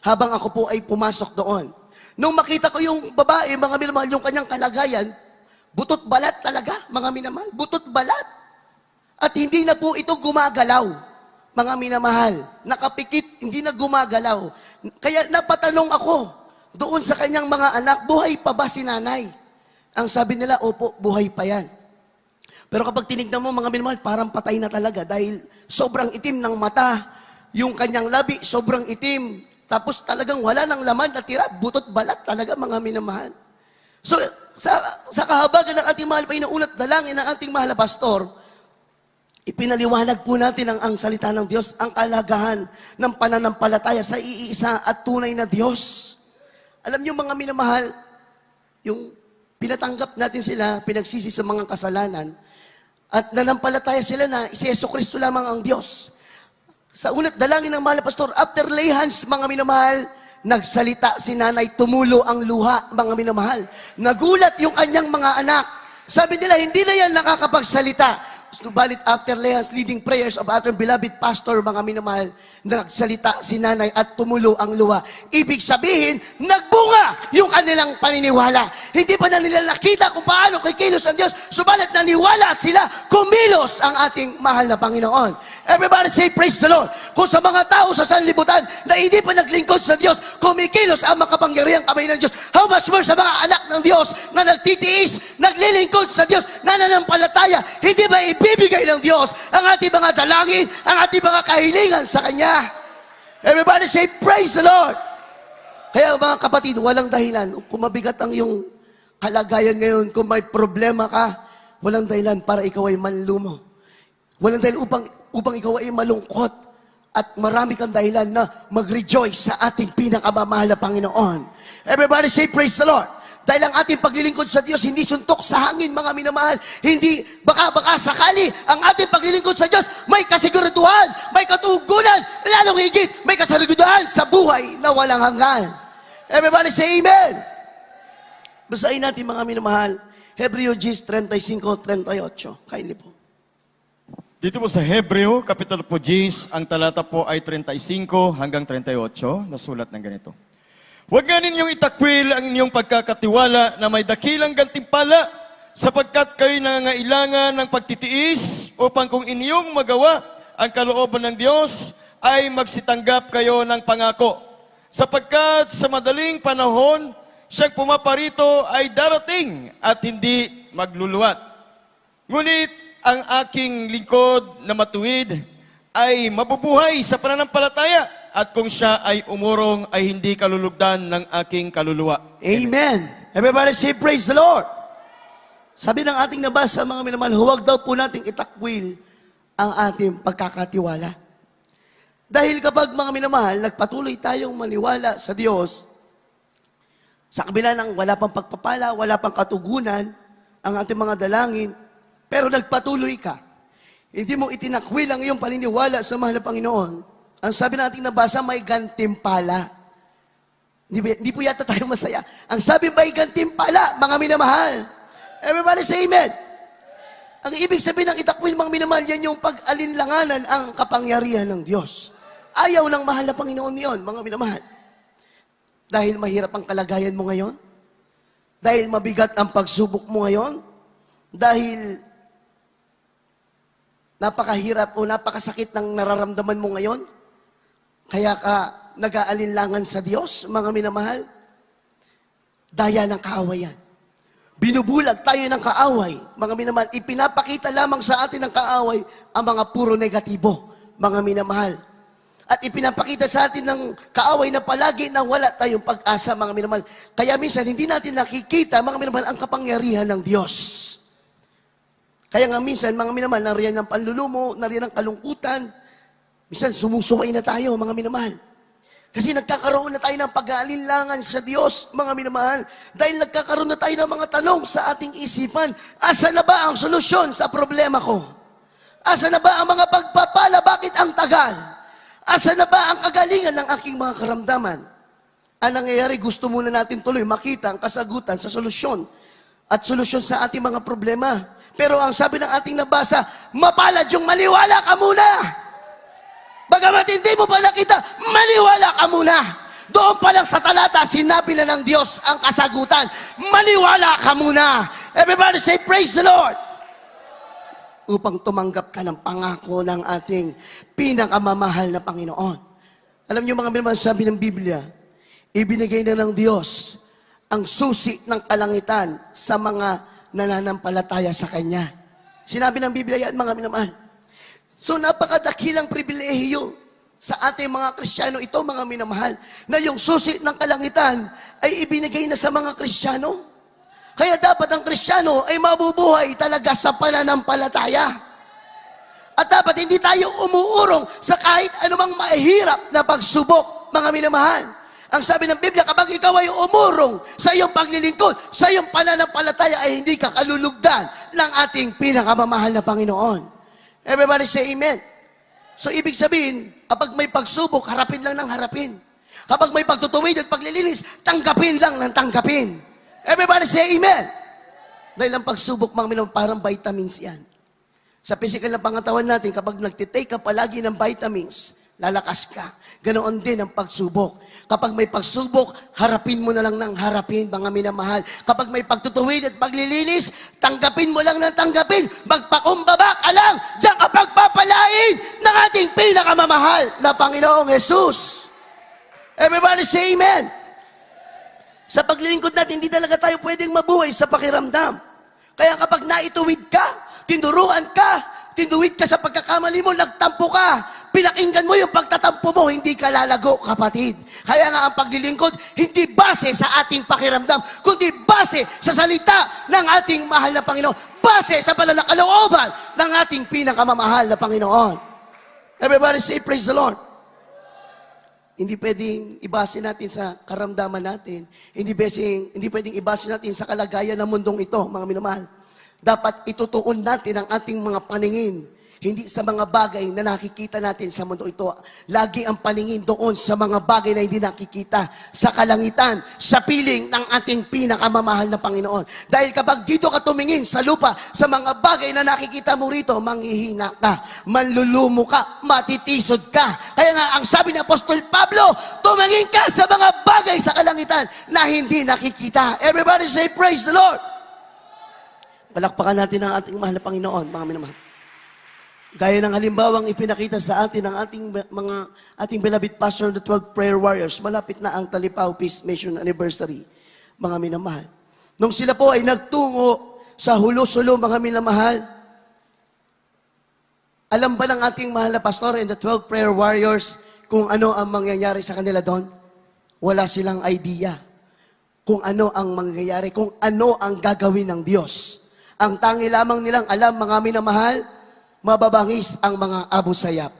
[SPEAKER 1] Habang ako po ay pumasok doon. Nung makita ko yung babae, mga minamahal, yung kanyang kalagayan, butot balat talaga, mga minamahal. Butot balat. At hindi na po ito gumagalaw. Mga minamahal, nakapikit, hindi na gumagalaw. Kaya napatanong ako doon sa kanyang mga anak, buhay pa ba si nanay? Ang sabi nila, opo, buhay pa yan. Pero kapag tinignan mo, mga minamahal, parang patay na talaga dahil sobrang itim ng mata, yung kanyang labi, sobrang itim. Tapos talagang wala ng laman na tira, butot balat talaga, mga minamahal. So, sa kahabagan ng ating mahal pa inuunat dalangin ng ating mahal na pastor, ipinaliwanag po natin ang salita ng Diyos, ang kalagahan ng pananampalataya sa iisa at tunay na Diyos. Alam niyo, mga minamahal, yung pinatanggap natin sila, pinagsisi sa mga kasalanan, at nanampalataya sila na si Jesucristo lamang ang Diyos. Sa unat dalangin ng mahal na pastor, after lay hands, mga minamahal, nagsalita si nanay, tumulo ang luha, mga minamahal. Nagulat yung kanyang mga anak. Sabi nila, hindi na yan nakakapagsalita. Subalit after Leah's leading prayers of ating beloved pastor, mga minamahal, nagsalita si nanay at tumulo ang luha. Ibig sabihin, nagbunga yung kanilang paniniwala. Hindi pa na nila nakita kung paano kikilos ang Diyos, subalit naniwala sila, kumilos ang ating mahal na Panginoon. Everybody say praise the Lord. Kung sa mga tao sa sanlibutan na hindi pa naglingkod sa Diyos, kumikilos ang makapangyarihang kamay ng Diyos. How much more sa mga anak ng Diyos na nagtitiis, naglilingkod sa Diyos, nananampalataya, hindi ba ibibigay ng Diyos ang ating mga dalangin, ang ating mga kahilingan sa Kanya. Everybody say, praise the Lord. Kaya mga kapatid, walang dahilan. Kung mabigat ang iyong kalagayan ngayon, kung may problema ka, walang dahilan para ikaw ay manlumo. Walang dahilan upang ikaw ay malungkot. At marami kang dahilan na mag-rejoice sa ating pinakamamahal na Panginoon. Everybody say, praise the Lord. Dahil ang ating paglilingkod sa Diyos, hindi suntok sa hangin, mga minamahal. Hindi baka sakali ang ating paglilingkod sa Diyos, may kasiguraduhan, may katugunan, lalong higit, may kasiguraduhan sa buhay na walang hanggan. Everybody say amen. Basahin natin, mga minamahal, Hebreo 10:35-38. Kindly po.
[SPEAKER 2] Dito po sa Hebreo, Kapitulo po 10, ang talata po ay 35 hanggang 38, nasulat ng ganito. Huwag nga ninyong itakwil ang inyong pagkakatiwala na may dakilang gantimpala sapagkat kayo nangangailangan ng pagtitiis upang kung inyong magawa ang kalooban ng Diyos ay magsitanggap kayo ng pangako. Sapagkat sa madaling panahon, siyang pumaparito ay darating at hindi magluluwat. Ngunit ang aking lingkod na matuwid ay mabubuhay sa pananampalataya at kung siya ay umurong ay hindi kalulugdan ng aking kaluluwa.
[SPEAKER 1] Amen. Everybody say, praise the Lord. Sabi ng ating nabasa, mga minamahal, huwag daw po nating itakwil ang ating pagkakatiwala. Dahil kapag mga minamahal, nagpatuloy tayong maniwala sa Diyos, sa kabila ng wala pang pagpapala, wala pang katugunan, ang ating mga dalangin, pero nagpatuloy ka. Hindi mo itinakwil ang iyong paniniwala sa mahal na Panginoon. Ang sabi ng ating nabasa, may gantimpala. Hindi po yata tayo masaya. Ang sabi, may gantimpala, mga minamahal. Everybody say amen. Ang ibig sabihin ng itakwil, mga minamahal, yan yung pag-alinlanganan ang kapangyarihan ng Diyos. Ayaw ng mahal na Panginoon yon, mga minamahal. Dahil mahirap ang kalagayan mo ngayon? Dahil mabigat ang pagsubok mo ngayon? Dahil napakahirap o napakasakit ng nararamdaman mo ngayon? Kaya ka nag-aalinlangan sa Diyos, mga minamahal? Daya ng kaawayan. Binubulag tayo ng kaaway, mga minamahal. Ipinapakita lamang sa atin ng kaaway ang mga puro negatibo, mga minamahal. At ipinapakita sa atin ng kaaway na palagi na wala tayong pag-asa, mga minamahal. Kaya minsan, hindi natin nakikita, mga minamahal, ang kapangyarihan ng Diyos. Kaya nga minsan, mga minamahal, nariyan ng panlulumo, nariyan ng kalungkutan. Minsan, sumusuway na tayo, mga minamahal. Kasi nagkakaroon na tayo ng pag-aalinlangan sa Diyos, mga minamahal. Dahil nagkakaroon na tayo ng mga tanong sa ating isipan. Asa na ba ang solusyon sa problema ko? Asa na ba ang mga pagpapala? Bakit ang tagal? Asa na ba ang kagalingan ng aking mga karamdaman? Ang nangyayari, gusto muna natin tuloy makita ang kasagutan sa solusyon at solusyon sa ating mga problema. Pero ang sabi ng ating nabasa, mapalad yung maniwala ka muna. Bagamat hindi mo pa nakita, maniwala ka muna. Doon pa lang sa talata, sinabi na ng Diyos ang kasagutan. Maniwala ka muna. Everybody say, praise the Lord. Upang tumanggap ka ng pangako ng ating pinakamamahal na Panginoon. Alam niyo mga minamahal, sabi ng Biblia, ibinigay na ng Diyos ang susi ng kalangitan sa mga nananampalataya sa Kanya. Sinabi ng Biblia yan, mga minamahal. So napakadakilang pribilehiyo sa ating mga Kristiyano ito, mga minamahal, na yung susi ng kalangitan ay ibinigay na sa mga Kristiyano. Kaya dapat ang Kristiyano ay mabubuhay talaga sa pananampalataya. At dapat hindi tayo umuurong sa kahit anumang mahirap na pagsubok, mga minamahal. Ang sabi ng Biblia, kapag ikaw ay umurong sa iyong paglilingkod, sa iyong pananampalataya, ay hindi ka kalulugdan ng ating pinakamamahal na Panginoon. Everybody say amen. So, ibig sabihin, kapag may pagsubok, harapin lang ng harapin. Kapag may pagtutuwid at paglilinis, tanggapin lang ng tanggapin. Everybody say amen. Dahil ang pagsubok, mga minamahal, parang vitamins yan. Sa physical na pangatawan natin, kapag nagtitake ka palagi ng vitamins, lalakas ka. Ganoon din ang pagsubok. Kapag may pagsubok, harapin mo na lang ng harapin, mga minamahal. Kapag may pagtutuwid at paglilinis, tanggapin mo lang ng tanggapin. Magpakumbaba ka lang, diyan ka pagpapalain ng ating pinakamamahal na Panginoong Jesus. Everybody say amen. Sa paglilingkod natin, hindi talaga tayo pwedeng mabuhay sa pakiramdam. Kaya kapag naituwid ka, tinduwid ka sa pagkakamali mo, nagtampo ka, pinakinggan mo yung pagtatampo mo, hindi ka lalago, kapatid. Kaya nga ang paglilingkod, hindi base sa ating pakiramdam, kundi base sa salita ng ating mahal na Panginoon. Base sa pananakalooban ng ating pinakamamahal na Panginoon. Everybody say, praise the Lord. Hindi pwedeng ibase natin sa karamdaman natin. Hindi pwedeng ibase natin sa kalagayan ng mundong ito, mga minamahal. Dapat itutuon natin ang ating mga paningin hindi sa mga bagay na nakikita natin sa mundo ito. Lagi ang paningin doon sa mga bagay na hindi nakikita, sa kalangitan, sa piling ng ating pinakamamahal na Panginoon. Dahil kapag dito ka tumingin sa lupa, sa mga bagay na nakikita mo rito, manghihina ka, manlulumo ka, matitisod ka. Kaya nga, ang sabi ni Apostol Pablo, tumingin ka sa mga bagay sa kalangitan na hindi nakikita. Everybody say, praise the Lord! Palakpakan natin ang ating mahal na Panginoon, mga minamahal. Gaya ng halimbawang ipinakita sa atin ng ating beloved pastor, the 12 prayer warriors, malapit na ang Talipaw Peace Mission Anniversary. mga minamahal. Nung sila po ay nagtungo sa hulo-sulo, mga minamahal, alam ba ng ating mahal na pastor and the 12 prayer warriors kung ano ang mangyayari sa kanila doon? Wala silang idea kung ano ang mangyayari, kung ano ang gagawin ng Diyos. Ang tangi lamang nilang alam, mga minamahal, mababangis ang mga Abu Sayyaf.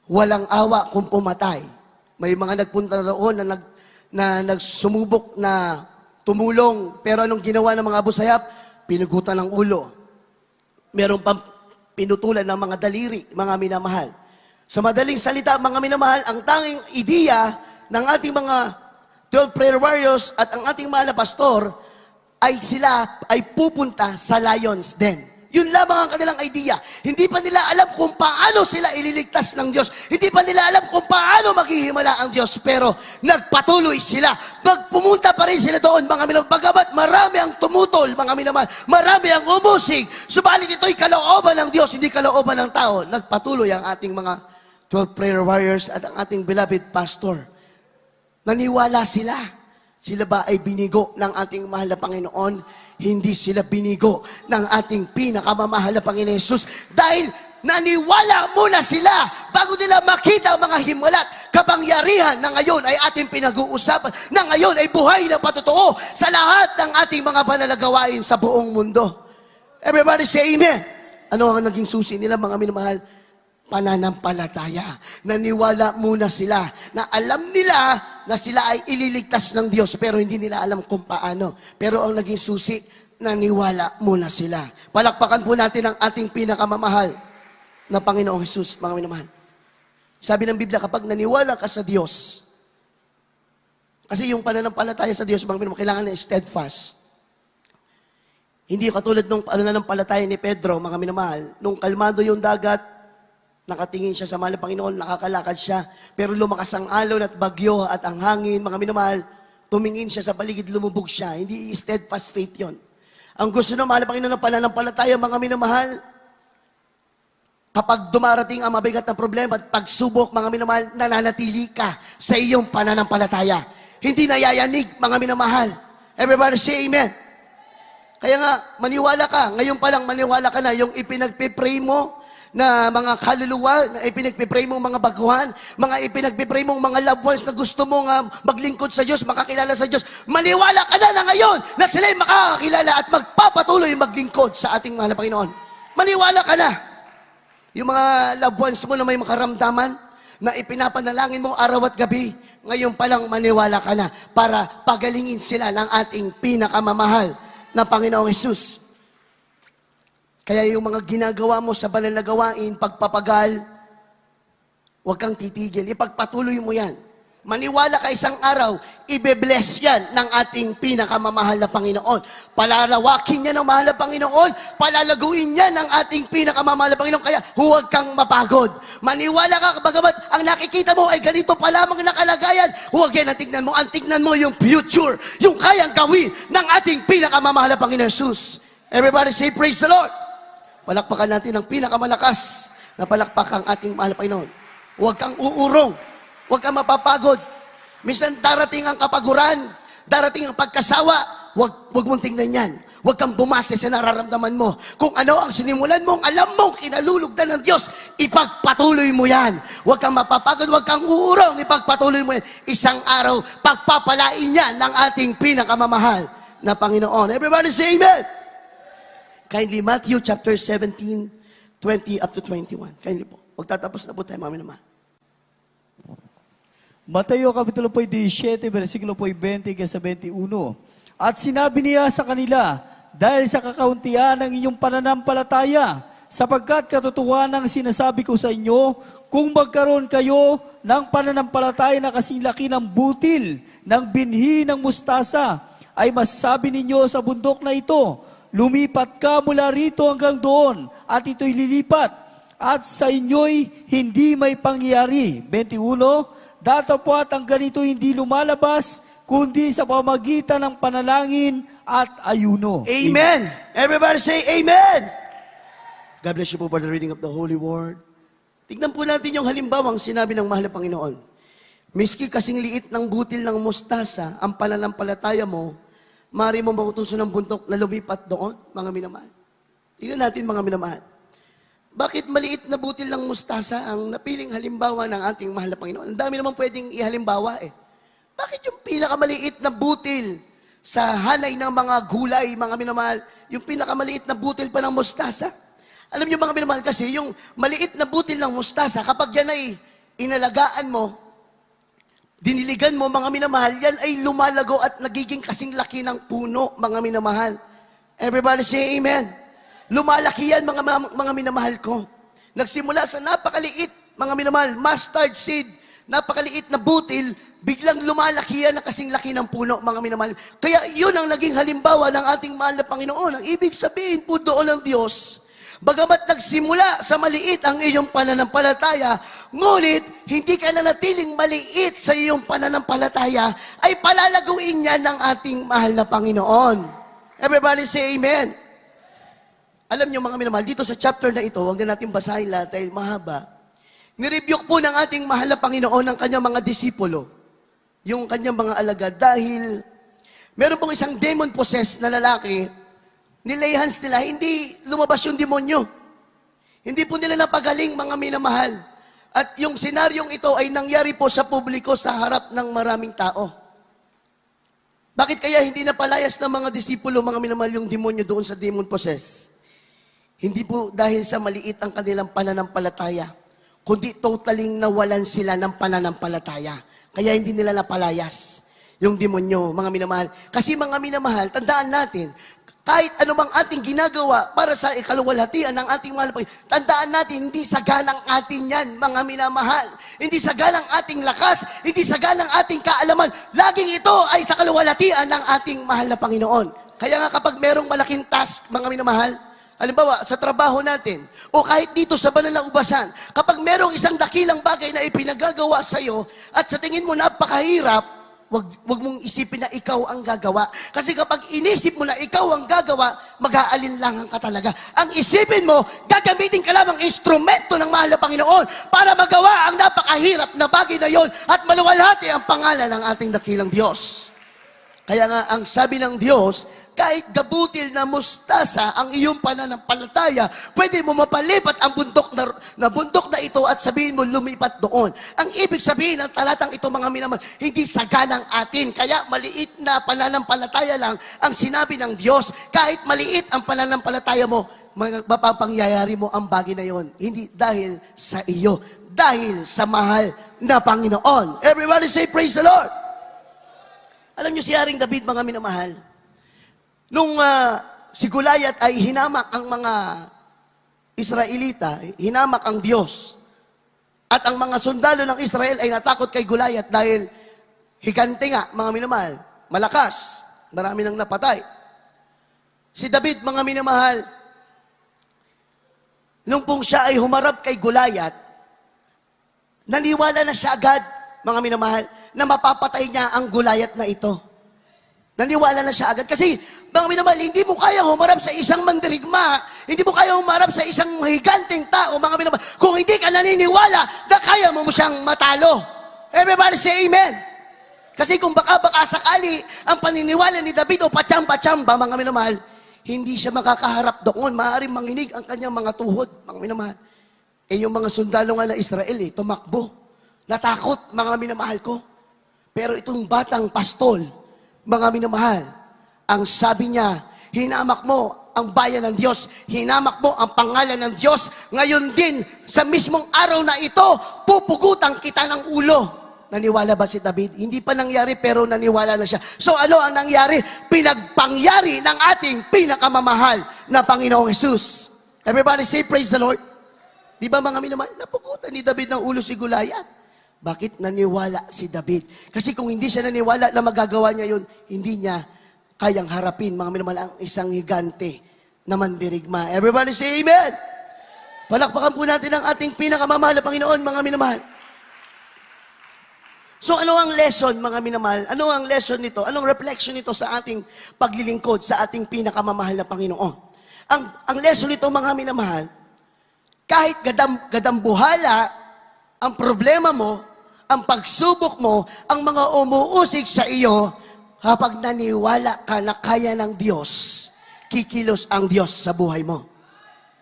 [SPEAKER 1] Walang awa kung pumatay. May mga nagpunta roon na nagsumubok na tumulong, pero anong ginawa ng mga Abu Sayyaf? Pinugutan ng ulo. Meron pang pinutulan ng mga daliri, mga minamahal. Sa madaling salita, mga minamahal, ang tanging ideya ng ating mga 12 prayer warriors at ang ating mahal na pastor ay sila ay pupunta sa lion's den. Yun lamang ang kanilang idea. Hindi pa nila alam kung paano sila ililigtas ng Diyos. Hindi pa nila alam kung paano maghihimala ang Diyos. Pero nagpatuloy sila. Magpumunta pa rin sila doon, mga minamahal. Pagamat marami ang tumutol, mga minamahal. Marami ang umusig. Subalit ito'y kalooban ng Diyos, hindi kalooban ng tao. Nagpatuloy ang ating mga 12 prayer warriors at ang ating beloved pastor. Naniwala sila. Sila ba ay binigo ng ating mahal na Panginoon? Hindi sila binigo ng ating pinakamamahal na Panginoon Jesus. Dahil naniwala muna sila bago nila makita ang mga himalat, kapangyarihan na ngayon ay ating pinag-uusapan, na ngayon ay buhay na patotoo sa lahat ng ating mga panalagawain sa buong mundo. Everybody say amen. Ano ang naging susi nila, mga minamahal? Pananampalataya. Naniwala muna sila na alam nila na sila ay ililigtas ng Diyos pero hindi nila alam kung paano. Pero ang naging susi, naniwala muna sila. Palakpakan po natin ang ating pinakamamahal na Panginoong Jesus, mga minamahal. Sabi ng Biblia, kapag naniwala ka sa Diyos, kasi yung pananampalataya sa Diyos, mga minamahal, kailangan na steadfast. Hindi katulad nung pananampalataya ni Pedro, mga minamahal, nung kalmado yung dagat, nakatingin siya sa mahal na Panginoon, nakakalakad siya. Pero lumakas ang alon at bagyo at ang hangin, mga minamahal, tumingin siya sa paligid, lumubog siya. Hindi steadfast faith yon. Ang gusto ng mahal na Panginoon ng pananampalataya, mga minamahal, kapag dumarating ang mabigat na problema at pagsubok, mga minamahal, nananatili ka sa iyong pananampalataya. Hindi nayayanig, mga minamahal. Everybody say amen. Kaya nga, maniwala ka. Ngayon pa lang, maniwala ka na yung ipinagpipray mo, na mga kaluluwa, na ipinagpipray mong mga baguhan, mga ipinagpipray mong mga loved ones na gusto mong maglingkod sa Diyos, makakilala sa Diyos. Maniwala ka na ngayon na sila'y makakakilala at magpapatuloy maglingkod sa ating mahal na Panginoon. Maniwala ka na. Yung mga loved ones mo na may makaramdaman, na ipinapanalangin mo araw at gabi, ngayon pa lang maniwala ka na para pagalingin sila ng ating pinakamamahal na Panginoong Jesus. Kaya yung mga ginagawa mo sa banal na gawain, pagpapagal, huwag kang titigil. Ipagpatuloy mo yan. Maniwala ka isang araw, ibe-bless yan ng ating pinakamamahal na Panginoon. Palalawakin yan ng mahal na Panginoon. Palalaguin yan ng ating pinakamamahal na Panginoon. Kaya huwag kang mapagod. Maniwala ka, bagamat ang nakikita mo ay ganito pa lamang nakalagayan. Huwag yan ang tignan mo. Ang tignan mo yung future, yung kayang gawin ng ating pinakamamahal na Panginoon Jesus. Everybody say, praise the Lord. Palakpakan natin ang pinakamalakas na palakpak ang ating mahal na Panginoon. Huwag kang uurong. Huwag kang mapapagod. Minsan darating ang kapaguran, darating ang pagkasawa, huwag mong tingnan yan. Huwag kang bumase sa nararamdaman mo. Kung ano ang sinimulan mong alam mong kinalulugdan ng Diyos, ipagpatuloy mo yan. Huwag kang mapapagod, huwag kang uurong, ipagpatuloy mo yan. Isang araw, pagpapalain yan ng ating pinakamamahal na Panginoon. Everybody say amen. Kindly, Matthew chapter 17, 20 up to 21. Kindly po. Magtatapos na po tayo, mami naman.
[SPEAKER 3] Mateo kapitulo po 17, versikulo po 20 sa 21. At sinabi niya sa kanila, dahil sa kakauntian ng inyong pananampalataya, sapagkat katotohanan ng sinasabi ko sa inyo, kung magkaroon kayo ng pananampalataya na kasing laki ng butil, ng binhi ng mustasa, ay masasabi ninyo sa bundok na ito, lumipat ka mula rito hanggang doon, at ito'y lilipat. At sa inyo'y hindi may pangyayari. 21, datapwat ang ganito hindi lumalabas, kundi sa pamagitan ng panalangin at ayuno.
[SPEAKER 1] Amen. Everybody say amen. God bless you po for the reading of the Holy Word. Tignan po natin yung halimbawang sinabi ng mahal na Panginoon. Miski kasing liit ng butil ng mustasa, ang pananampalataya mo, maaari mo makutusan ng buntok na lumipat doon, mga minamahal. Tingnan natin, mga minamahal. Bakit maliit na butil ng mustasa ang napiling halimbawa ng ating mahal na Panginoon? Ang dami naman pwedeng ihalimbawa eh. Bakit yung pinakamaliit na butil sa hanay ng mga gulay, mga minamahal, yung pinakamaliit na butil pa ng mustasa? Alam niyo mga minamahal kasi, yung maliit na butil ng mustasa, kapag yan ay inalagaan mo, diniligan mo, mga minamahal, yan ay lumalago at nagiging kasing laki ng puno, mga minamahal. Everybody say amen. Lumalaki yan, mga minamahal ko. Nagsimula sa napakaliit, mga minamahal, mustard seed, napakaliit na butil, biglang lumalaki yan na kasing laki ng puno, mga minamahal. Kaya yun ang naging halimbawa ng ating mahal na Panginoon. Ang ibig sabihin po doon ng Diyos, bagamat nagsimula sa maliit ang iyong pananampalataya, ngunit hindi ka nanatiling maliit sa iyong pananampalataya, ay palalaguin niya ng ating mahal na Panginoon. Everybody say amen. Alam niyo mga minamahal, dito sa chapter na ito, huwag na natin basahin lahat dahil mahaba. Nirebuke po ng ating mahal na Panginoon ang kanyang mga disipulo, yung kanyang mga alagad, dahil meron pong isang demon-possessed na lalaki, nilayhans nila, hindi lumabas yung demonyo. Hindi po nila napagaling, mga minamahal. At yung senaryong ito ay nangyari po sa publiko sa harap ng maraming tao. Bakit kaya hindi napalayas ng mga disipulo, mga minamahal, yung demonyo doon sa demon-possessed? Hindi po dahil sa maliit ang kanilang pananampalataya, kundi totaling nawalan sila ng pananampalataya. Kaya hindi nila napalayas yung demonyo, mga minamahal. Kasi mga minamahal, tandaan natin, kahit anumang ating ginagawa para sa ikaluwalhatian ng ating mahal na Panginoon, tandaan natin, hindi saganang atin yan, mga minamahal. Hindi saganang ating lakas, hindi saganang ating kaalaman. Laging ito ay sa kaluwalhatian ng ating mahal na Panginoon. Kaya nga kapag merong malaking task, mga minamahal, halimbawa, sa trabaho natin, o kahit dito sa banal na ubasan, kapag merong isang dakilang bagay na ipinagagawa sa'yo, at sa tingin mo napakahirap, wag mong isipin na ikaw ang gagawa. Kasi kapag inisip mo na ikaw ang gagawa, mag-aalinlangan ka talaga. Ang isipin mo, gagamitin ka lamang instrumento ng mahal na Panginoon para magawa ang napakahirap na bagay na yon at maluwalhati ang pangalan ng ating dakilang Diyos. Kaya nga, ang sabi ng Diyos, kahit gabutil na mustasa ang iyong pananampalataya, pwede mo mapalipat ang bundok na ito at sabihin mo, lumipat doon. Ang ibig sabihin ng talatang ito, mga minamahal, hindi saganang atin. Kaya maliit na pananampalataya lang ang sinabi ng Diyos. Kahit maliit ang pananampalataya mo, mapapangyayari mo ang bagay na yon. Hindi dahil sa iyo, dahil sa mahal na Panginoon. Everybody say, praise the Lord. Alam niyo si Haring David, mga minamahal, nung si Goliath ay hinamak ang mga Israelita, hinamak ang Diyos, at ang mga sundalo ng Israel ay natakot kay Goliath dahil higante nga, mga minamahal, malakas, marami nang napatay. Si David, mga minamahal, nung pong siya ay humarap kay Goliath, naniwala na siya agad, mga minamahal, na mapapatay niya ang Goliath na ito. Naniwala na siya agad. Kasi, mga minamahal, hindi mo kaya humarap sa isang mandirigma, hindi mo kaya humarap sa isang higanteng tao, mga minamahal, kung hindi ka naniniwala na kaya mo siyang matalo. Everybody say amen. Kasi kung baka sakali ang paniniwala ni David o patsamba-tsamba, mga minamahal, hindi siya makakaharap doon. Maaaring manginig ang kanyang mga tuhod, mga minamahal. Eh yung mga sundalo nga na Israel, tumakbo. Natakot, mga minamahal ko. Pero itong batang pastol, mga minamahal, ang sabi niya, hinamak mo ang bayan ng Diyos, hinamak mo ang pangalan ng Diyos, ngayon din, sa mismong araw na ito, pupugutan kita ng ulo. Naniwala ba si David? Hindi pa nangyari, pero naniwala na siya. So ano ang nangyari? Pinagpangyari ng ating pinakamamahal na Panginoong Jesus. Everybody say, praise the Lord. Di ba mga minamahal? Napugutan ni David ng ulo si Goliath. Bakit naniwala si David? Kasi kung hindi siya naniwala na magagawa niya yun, hindi niya kayang harapin, mga minamahal, ang isang higante na mandirigma. Everybody say amen! Palakpakan po natin ang ating pinakamamahal na Panginoon, mga minamahal. So ano ang lesson, mga minamahal? Ano ang lesson nito? Anong reflection nito sa ating paglilingkod, sa ating pinakamamahal na Panginoon? Ang lesson nito, mga minamahal, kahit gadambuhala ang problema mo, ang pagsubok mo, ang mga umuusig sa iyo, kapag naniwala ka na kaya ng Diyos, kikilos ang Diyos sa buhay mo.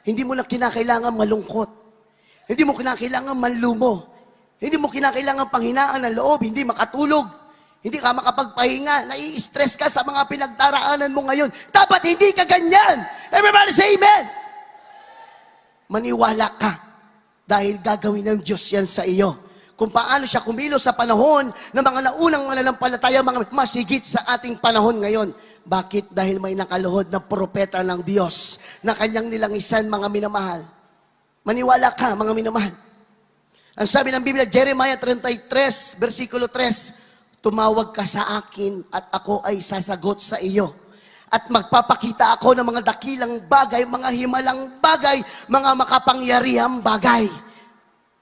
[SPEAKER 1] Hindi mo na kinakailangan malungkot. Hindi mo kinakailangan manlumo. Hindi mo kinakailangan panghinaan ng loob, hindi makatulog. Hindi ka makapagpahinga, nai-stress ka sa mga pinagdaraanan mo ngayon. Dapat hindi ka ganyan. Everybody say amen. Maniwala ka dahil gagawin ng Diyos yan sa iyo. Kung paano siya kumilos sa panahon ng mga naunang mananampalataya, mga masigit sa ating panahon ngayon. Bakit? Dahil may nakaluhod na propeta ng Diyos na kanyang nilangisan, mga minamahal. Maniwala ka, mga minamahal. Ang sabi ng Biblia, Jeremiah 33, versikulo 3, tumawag ka sa akin at ako ay sasagot sa iyo. At magpapakita ako ng mga dakilang bagay, mga himalang bagay, mga makapangyarihang bagay.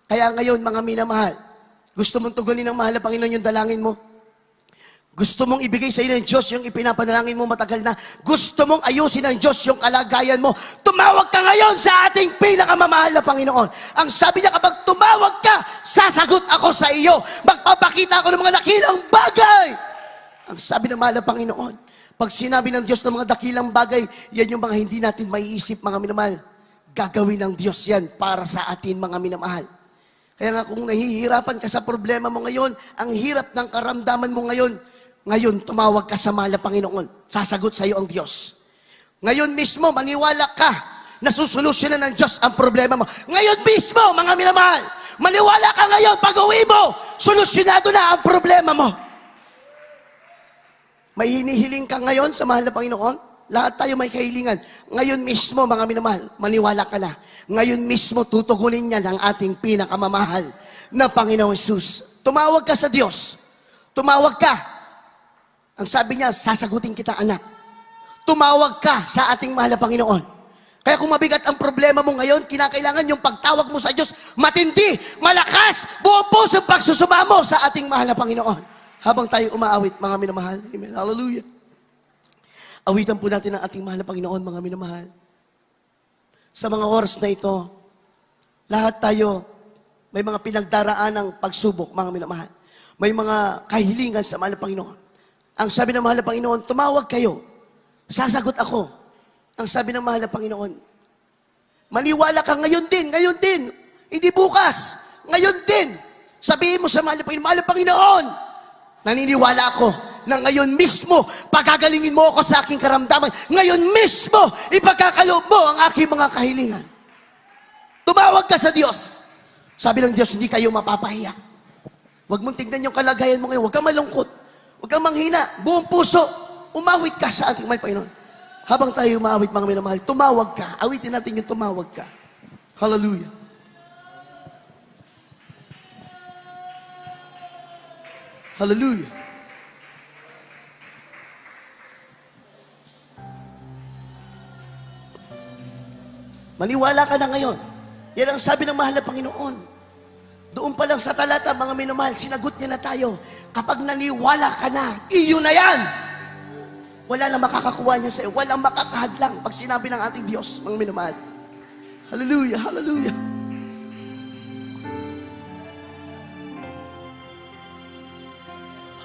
[SPEAKER 1] Kaya ngayon, mga minamahal, gusto mong tugunin ng mahal na Panginoon yung dalangin mo? Gusto mong ibigay sa iyo ng Diyos yung ipinapanalangin mo matagal na? Gusto mong ayusin ng Diyos yung kalagayan mo? Tumawag ka ngayon sa ating pinakamamahal na Panginoon. Ang sabi niya, kapag tumawag ka, sasagot ako sa iyo. Magpapakita ako ng mga dakilang bagay. Ang sabi ng mahal na Panginoon, pag sinabi ng Diyos ng mga dakilang bagay, yan yung mga hindi natin maiisip, mga minamahal. Gagawin ng Diyos yan para sa atin, mga minamahal. Kaya nga kung nahihirapan ka sa problema mo ngayon, ang hirap ng karamdaman mo ngayon, tumawag ka sa mahal na Panginoon. Sasagot sa iyo ang Diyos. Ngayon mismo, maniwala ka na susolusyonan ng Diyos ang problema mo. Ngayon mismo, mga minamahal, maniwala ka ngayon, pag-uwi mo, solusyonado na ang problema mo. May hinihiling ka ngayon sa mahal na Panginoon? Lahat tayo may kahilingan. Ngayon mismo, mga minamahal, maniwala ka na. Ngayon mismo, tutugunin niya ng ating pinakamamahal na Panginoong Jesus. Tumawag ka sa Diyos. Tumawag ka. Ang sabi niya, sasagutin kita, anak. Tumawag ka sa ating mahal na Panginoon. Kaya kung mabigat ang problema mo ngayon, kinakailangan yung pagtawag mo sa Diyos, matindi, malakas, buong puso pagsusuma mo sa ating mahal na Panginoon. Habang tayo umaawit, mga minamahal. Amen. Hallelujah. Awitan po natin ang ating mahal na Panginoon, mga minamahal. Sa mga oras na ito, lahat tayo may mga pinagdaraan ng pagsubok, mga minamahal. May mga kahilingan sa mahal na Panginoon. Ang sabi ng mahal na Panginoon, tumawag kayo. Sasagot ako. Ang sabi ng mahal na Panginoon, maniwala ka ngayon din. Hindi bukas, ngayon din. Sabihin mo sa mahal na Panginoon, naniniwala ako na ngayon mismo, pagagalingin mo ako sa aking karamdaman. Ngayon mismo, ipagkakaloob mo ang aking mga kahilingan. Tumawag ka sa Diyos. Sabi ng Diyos, hindi kayo mapapahiya. Huwag mong tignan yung kalagayan mo ngayon. Huwag kang malungkot. Huwag kang manghina. Buong puso, umawit ka sa ating may Panginoon. Habang tayo umawit, mga minamahal, tumawag ka. Awitin natin yung tumawag ka. Hallelujah. Hallelujah. Maniwala ka na ngayon. Yan ang sabi ng mahal na Panginoon. Doon pa lang sa talata, mga minamahal, sinagot niya na tayo. Kapag naniwala ka na, iyo na yan. Wala na makakakuha niya sa iyo. Walang makakahadlang pag sinabi ng ating Diyos, mga minamahal. Hallelujah, hallelujah.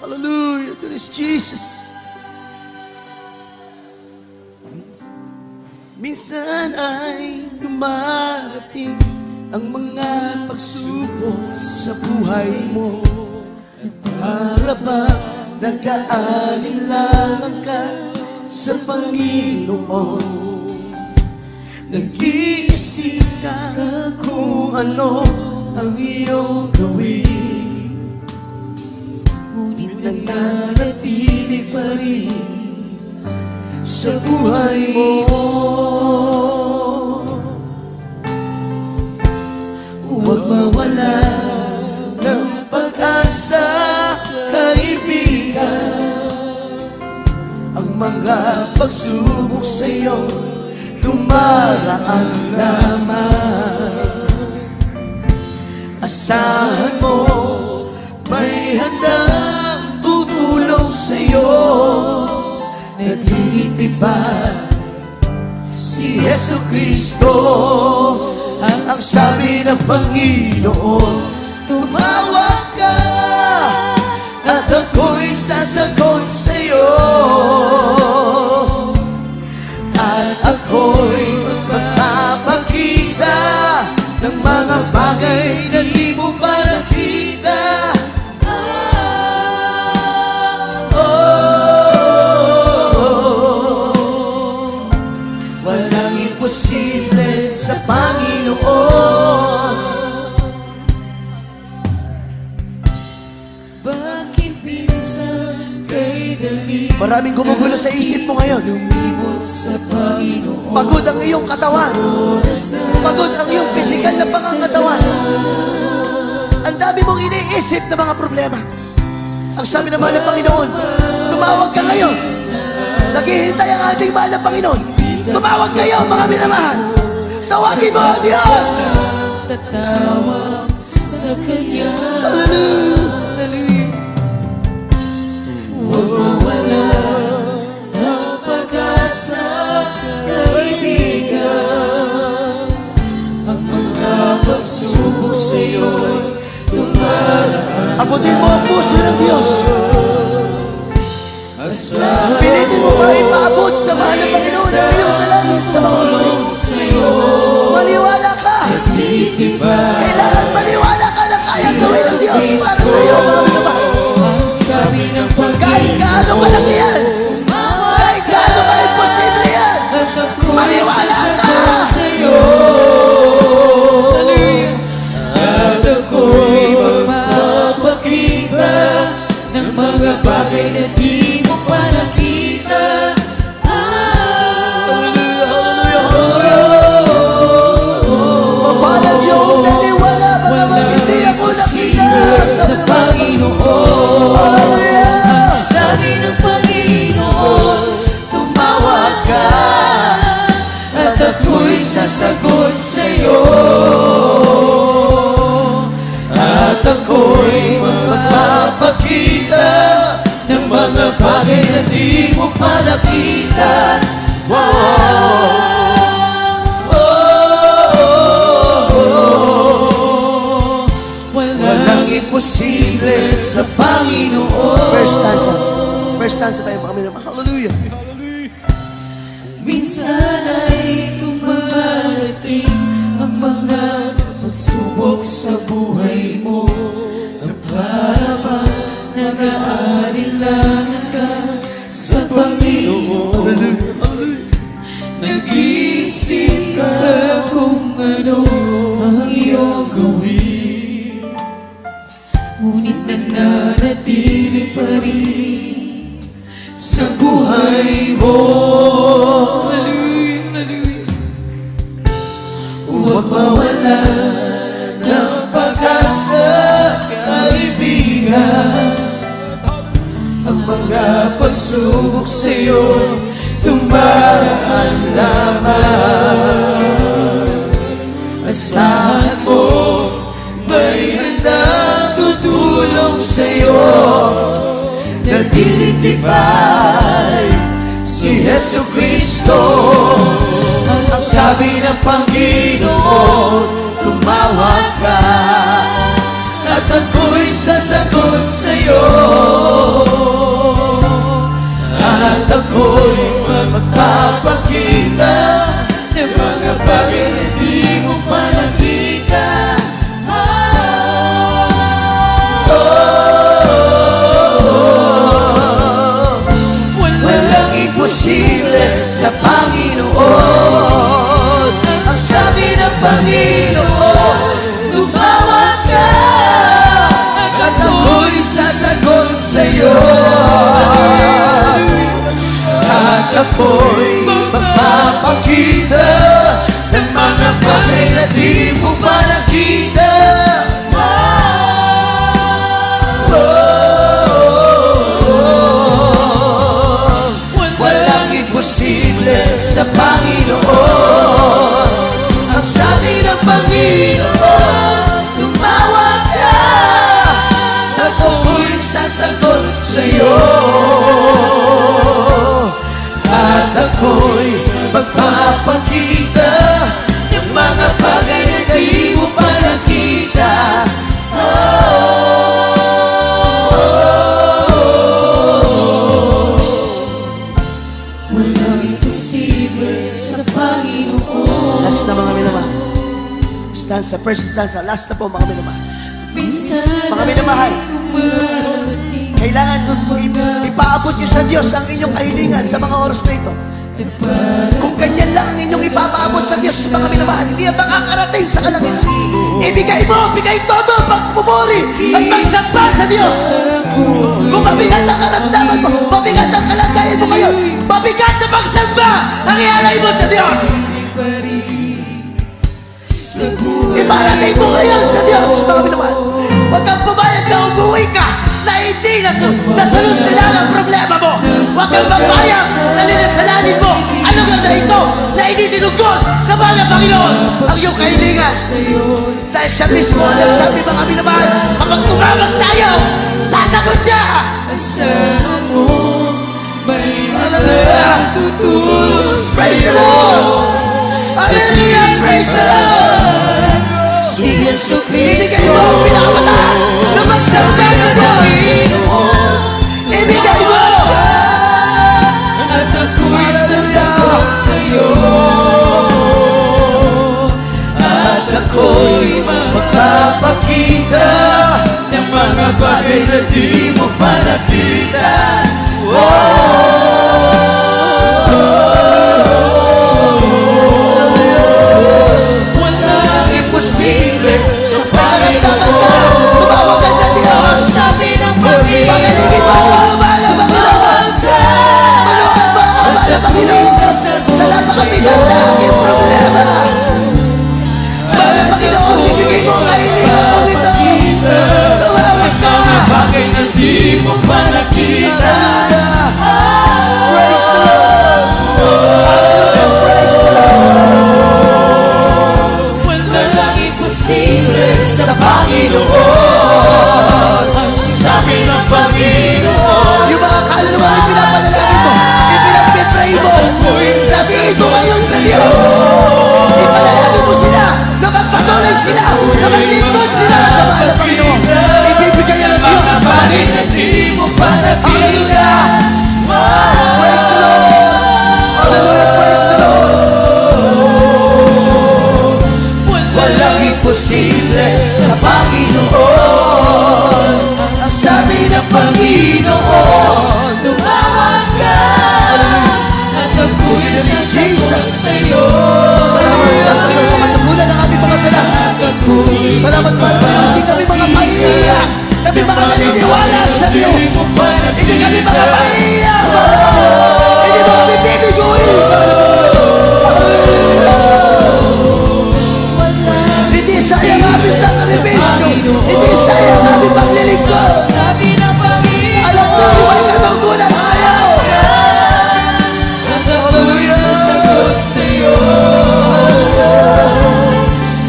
[SPEAKER 1] Hallelujah, there is Jesus. Minsan ay dumarating ang mga pagsubok sa buhay mo. Para ba nag-aalinlangan ka sa Panginoon? Nag-iisip ka kung ano ang iyong gawin, ngunit nananatili pa rin sa buhay mo. Huwag mawala ng pag-asa, kaibigan. Ang mga pagsubok sa'yo, dumaraan lamang. Asahan mo, may handang tutulong sa'yo. Nagtitipad si Yesu Cristo. Ang sabi ng Panginoon, tumawag ka. sasagot sa'yo. At ako'y magpapakita ng mga bagay na di mo pa nakita. Walang imposible sa Panginoon.
[SPEAKER 4] Bakit minsan kay dali
[SPEAKER 1] Maraming gumugulo sa isip mo ngayon.
[SPEAKER 4] lumibot sa Panginoon?
[SPEAKER 1] Pagod ang iyong katawan. Pagod ang iyong pisikal na pangangatawan. Ang dami mong iniisip na mga problema. Ang sabi naman ng Panginoon, tumawag ka ngayon. Naghihintay ang ating mahal na Panginoon. Tumawag kayo, mga minamahal. Tawagin mo ang Diyos.
[SPEAKER 4] Tatawag sa Kanya.
[SPEAKER 1] Hallelujah.
[SPEAKER 4] Hallelujah. Huwag mawala ng pag-asa, kaibigan. Ang mga pagsubok sa'yo'y dumaraan.
[SPEAKER 1] Abutin mo ang puso ng Diyos. Pilitin mo ba ipaabot sa mahal na Panginoon ang iyong dalangin sa mga oras? Maniwala ka. Kailangan maniwala ka na kaya gawin ng Diyos para sa iyo, mga minamahal.
[SPEAKER 4] Ang sabi ng
[SPEAKER 1] Kahit gaano kalaki yan, kahit gaano ka-imposible yan, maniwala ka.
[SPEAKER 4] sa'yo. At ako'y magpapakita ng mga bagay na di mo pa nakita.
[SPEAKER 1] Mapalag yung naniwala, bagamat hindi ako nakita
[SPEAKER 4] Sa Panginoon,
[SPEAKER 1] Hallelujah.
[SPEAKER 4] ang sabi ng Panginoon, tumawag ka at ako'y sasagot sa'yo.
[SPEAKER 1] At ako'y magpapakita ng mga bagay na di mo pa nakita. Walang imposible sa Panginoon. First stanza tayo, mga minamahal. Hallelujah.
[SPEAKER 4] Minsan ay tumarating ang mga pagsubok sa buhay mo na para bang nag-aalilangan ka sa Panginoon. Nag-iisip ka kung ano ang iyong gawin, ngunit nananatili pa rin sa buhay mo. Hallelujah, hallelujah. Huwag mawala ng pag-asa, kaibigan. Ang mga pagsubok sa'yo, tumaraan lamang. Asahan mo, may handang tutulong sa'yo. Natilitibay si Yesu Cristo. Ang sabi ng Panginoon, tumawag ka at ako'y sasagot sa'yo. At ako'y magpapakita ng mga bagay na di mo pa nakita. Walang imposible sa Panginoon. Ang sabi ng Panginoon, tumawag ka at ako'y sasagot sa'yo. At ako'y magpapakita ng mga bagay na di mo pa nakita. Walang imposible sa Panginoon. Ang sabi ng Panginoon, tumawag ka at ako'y sasagot sa'yo. At ako'y magpapakita
[SPEAKER 1] stanza, first stanza, last na po mga minamahal.
[SPEAKER 4] Minsan
[SPEAKER 1] Mga minamahal,
[SPEAKER 4] ay dumarating
[SPEAKER 1] kailangan ipaabot niyo sa Diyos ang inyong kahilingan sa mga oras na ito.
[SPEAKER 4] na parang
[SPEAKER 1] Kung ganyan lang ang inyong ipapaabot sa Diyos, mga minamahal, hindi yan makakarating sa kalangitan. Ibigay mo, bigay todo, pagpupuri at magsamba sa Diyos. Kung mabigat ang karamdaman mo, mabigat ang kalagayan mo ngayon, mabigat na pagsamba ang ialay mo sa Diyos.
[SPEAKER 4] pa rin sa buhay.
[SPEAKER 1] Iparating mo ngayon sa Diyos, mga minamahal. Huwag kang pumayag na umuwi ka na hindi nasolusyonan ang problema mo. Huwag kang papayag na linasalanin mo ano ganda ito na hindi tinugon na mahal na Panginoon ang iyong kahilingan. Dahil siya mismo ang nagsabi, mga minamahal, kapag tumawag tayo, sasagot siya.
[SPEAKER 4] Asahan mo may
[SPEAKER 1] Hallelujah!
[SPEAKER 4] natutulong
[SPEAKER 1] Praise the
[SPEAKER 4] sa'yo.
[SPEAKER 1] Lord! Hallelujah! Praise the Lord!
[SPEAKER 4] Si Yesu
[SPEAKER 1] Ibigay
[SPEAKER 4] Cristo
[SPEAKER 1] mo ang pinakamataas na magsamba sa Diyos!
[SPEAKER 4] Panginoon,
[SPEAKER 1] Ibigay mo!
[SPEAKER 4] at ako'y sasagot sa'yo. At ako'y magpapakita ng mga bagay na di mo pa nakita. Walang imposible sa
[SPEAKER 1] Nararamdaman ka,
[SPEAKER 4] Panginoon.
[SPEAKER 1] tumawag ka sa Diyos!
[SPEAKER 4] Sabi ng Panginoon,
[SPEAKER 1] Pagalingin mo ang mahal na Panginoon! Tulungan mo ang mahal na Panginoon sa napakabigat na aking problema! Mahal na Panginoon, ibigay mo ang kahilingan kong ito! Tumawag ka!
[SPEAKER 4] bagay na di mo pa nakita.
[SPEAKER 1] Hallelujah! Praise the Lord! Hallelujah! Praise the Lord!
[SPEAKER 4] Walang imposible sa Panginoon. Ang sabi ng Panginoon,
[SPEAKER 1] Yung mga kaluluwa ay pinapanalangin mo, ipinagpipray mo, sabihin mo ngayon sa Diyos. Ipanalangin mo sila na magpatuloy sila, na maglingkod sila sa mahal na Panginoon. Ibibigay ng Diyos
[SPEAKER 4] mga
[SPEAKER 1] sa
[SPEAKER 4] bagay
[SPEAKER 1] bagay.
[SPEAKER 4] na di mo pa nakita.
[SPEAKER 1] Hallelujah! Praise the Lord! Hallelujah! Praise the Lord!
[SPEAKER 4] Walang imposible sa Panginoon. Ang sabi ng Panginoon, tumawag ka at ako'y sasagot sa'yo.
[SPEAKER 1] Salamat Panginoon sa matagulan ng aming mga pala.
[SPEAKER 4] At ako'y
[SPEAKER 1] Salamat Panginoon, hindi kami mga maiiyak. Kami mga naniniwala sa Diyos.
[SPEAKER 4] di mo pa
[SPEAKER 1] Hindi kami mga
[SPEAKER 4] nakita.
[SPEAKER 1] maiiyak. Hindi mo kami bibiguin. Hindi sayang ang aming sakripisyo. Hindi sayang ang aming paglilingkod.
[SPEAKER 4] Sabi ng Panginoon,
[SPEAKER 1] Alam mo, may katungkulan sa'yo.
[SPEAKER 4] at ako'y sasagot sa'yo.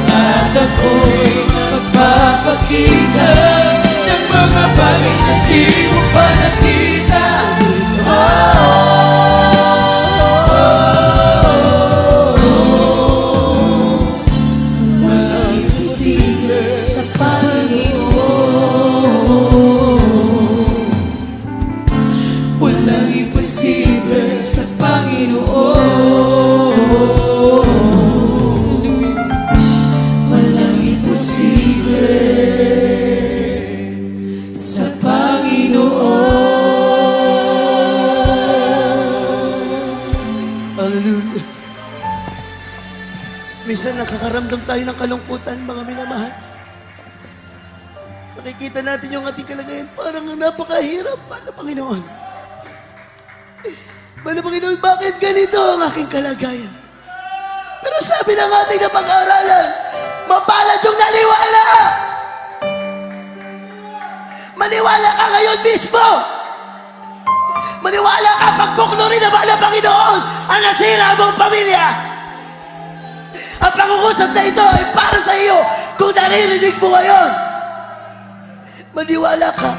[SPEAKER 4] At ako'y magpapakita ng mga bagay na di mo pa nakita. Walang imposible sa Panginoon. Walang imposible sa Panginoon. Walang imposible sa Panginoon.
[SPEAKER 1] Hallelujah. Minsan nakakaramdam tayo ng kalungkutan, mga minamahal. Nakikita natin yung ating kalagayan, parang napakahirap. Paano, Panginoon? Paano, Panginoon, bakit ganito ang aking kalagayan? Pero sabi ng ating napag-aralan, mapalad yung naniwala! Maniwala ka ngayon mismo! Maniwala ka, pagbuklorin na mahal na Panginoon ang nasira mong pamilya! Ang pangungusap na ito ay para sa iyo kung naririnig mo ngayon. Maniwala ka.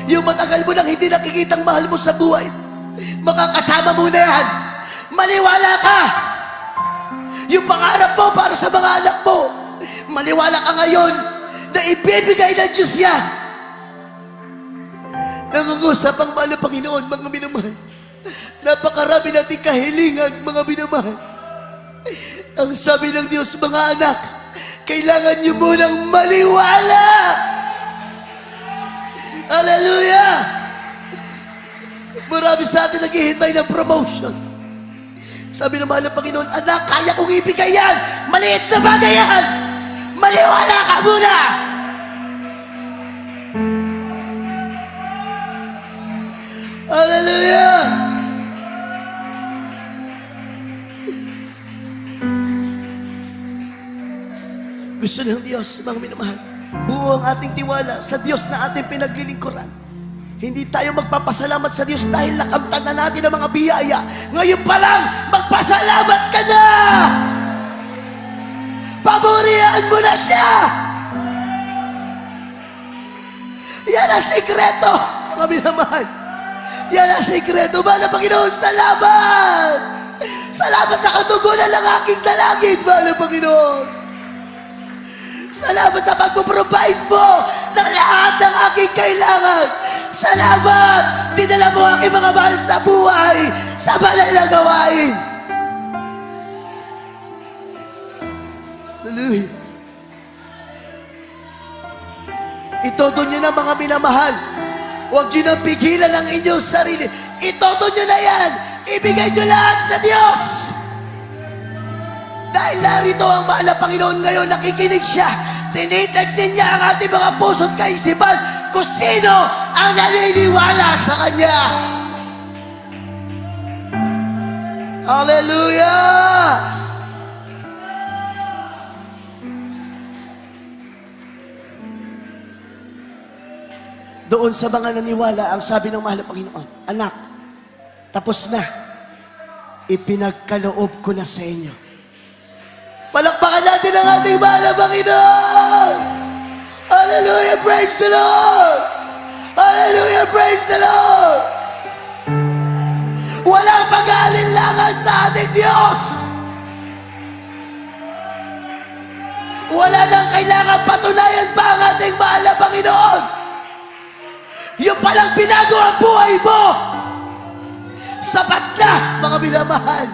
[SPEAKER 1] Yung matagal mo nang hindi nakikitang mahal mo sa buhay, makakasama mo na yan. Maniwala ka. Yung pangarap mo para sa mga anak mo, maniwala ka ngayon na ibibigay ng Diyos yan. Nangungusap ang mahal na Panginoon, mga minamahal. Napakarami nating kahilingan, mga minamahal. Ang sabi ng Diyos, mga anak, kailangan niyo munang maniwala. Hallelujah! Marami sa atin naghihintay ng promotion. Sabi ng mahal na Panginoon, anak, kaya kong ibigay yan. Maliit na bagay yan. Maniwala ka muna. Hallelujah! Gusto ng Diyos, mga minamahal, buo ang ating tiwala sa Diyos na ating pinaglilingkuran. Hindi tayo magpapasalamat sa Diyos dahil nakamtan na natin ang mga biyaya. Ngayon pa lang, magpasalamat ka na! Paburihan mo na siya! Yan ang sikreto, mga minamahal. Yan ang sikreto. Mahal na Panginoon, salamat! Salamat sa katugunan ng aking dalangin, mahal na Panginoon. Salamat sa pagpo-provide mo ng lahat ng aking kailangan. Salamat! Dinala mo ang aking mga mahal sa buhay, sa banal na gawain. Hallelujah. Itodo nyo na, mga minamahal. Huwag nyo nang pigilan ang inyong sarili. Itodo nyo na yan. Ibigay nyo lahat sa Diyos. Dahil narito ang mahal na Panginoon ngayon, nakikinig siya. Tinitignan niya ang ating mga puso't kaisipan kung sino ang naniniwala sa Kanya. Hallelujah! Doon sa mga naniwala, ang sabi ng mahal na Panginoon, anak, tapos na. Ipinagkaloob ko na sa inyo. Palakpakan natin ang ating mahal na Panginoon! Hallelujah! Praise the Lord! Hallelujah! Praise the Lord! Walang pag-aalinlangan sa ating Diyos! Wala nang kailangan patunayan pa ang ating mahal na Panginoon! Yung palang binago ang buhay mo! Sapat na, mga minamahal!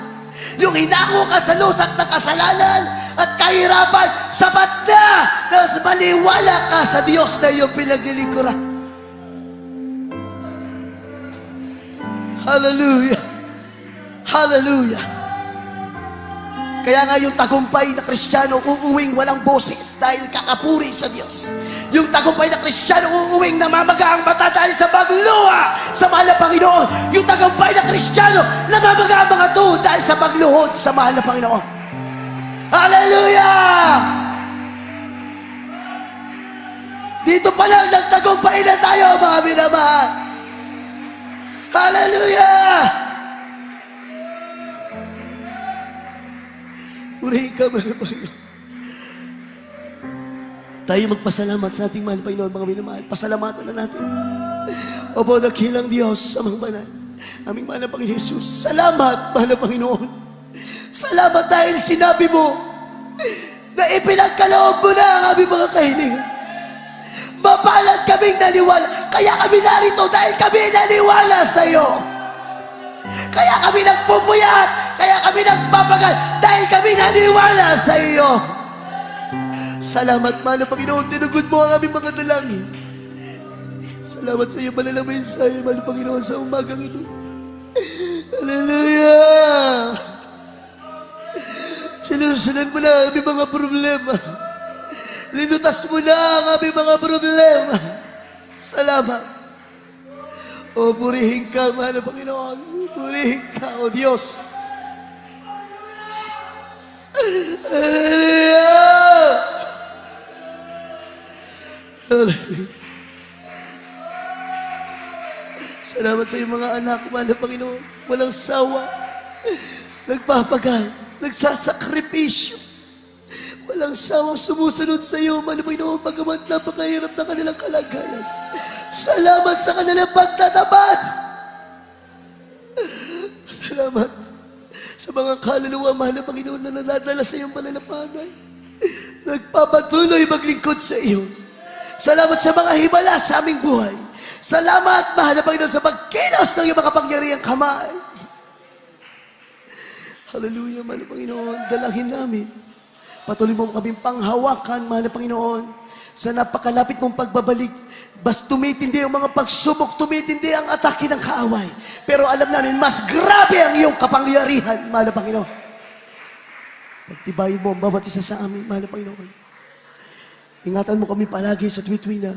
[SPEAKER 1] Yung hinango ka sa lusak ng kasalanan at kahirapan, sapat na na maniwala ka sa Diyos na iyong pinaglilingkuran. Hallelujah! Hallelujah! Kaya nga yung tagumpay na Kristiyano uuwing walang boses dahil kakapuri sa Diyos. Yung tagumpay na Kristiyano uuwing namamaga ang mata dahil sa pagluha sa mahal na Panginoon. Yung tagumpay na Kristiyano namamaga ang mga tuhod dahil sa pagluhod sa mahal na Panginoon. Hallelujah! Dito pa lang nagtagumpay na tayo, mga minamahal. Hallelujah! Purihin ka, mahal na Panginoon. Tayo magpasalamat sa ating mahal na Panginoon, mga minamahal. Pasalamatan na natin. Opo, dakilang Diyos sa mga banal. Aming mahal na Panginoon Jesus. Salamat, mahal na Panginoon. Salamat dahil sinabi mo na ipinagkaloob mo na ang aming mga kahilingan. Mapalad kaming naniwala. Kaya kami narito dahil kami naniwala sa iyo. Kaya kami nagpupuyat. Kaya kami nagpapagal dahil kami naniwala sa iyo. Salamat, mahal na Panginoon. Tinugod mo ang aming mga dalangin. Salamat sa iyo, banal na mensahe, mahal na Panginoon, sa umagang ito. Hallelujah! Sinusunod mo na ang aming mga problema. Linutas mo na ang aming mga problema. Salamat. O, purihin ka, mahal na Panginoon. Purihin ka, O Diyos. Hallelujah! Hallelujah! Salamat sa iyong mga anak, mahal na Panginoon. Walang sawa. Nagpapagal. Nagsasakripisyo. Walang sawa sumusunod sa iyo, mahal na Panginoon, bagamat napakahirap na kanilang kalagayan. Salamat sa kanilang pagtatabad. Salamat sa mga kaluluwa, mahal na Panginoon, na nadadala sa iyong pananampagan. Nagpapatuloy maglingkod sa iyo. Salamat sa mga himala sa aming buhay. Salamat, mahal na Panginoon, sa pagkilos ng iyong makapangyarihang kamay. Hallelujah, mahal na Panginoon. Dalangin namin. Patuloy mo kaming panghawakan, mahal na Panginoon. Sa napakalapit mong pagbabalik, bas tumitindi ang mga pagsubok, tumitindi ang atake ng kaaway. Pero alam namin, mas grabe ang iyong kapangyarihan, mahal na Panginoon. Pagtibayin mo ang bawat isa sa amin, mahal na Panginoon. Ingatan mo kami palagi sa tuwi-tuwi na.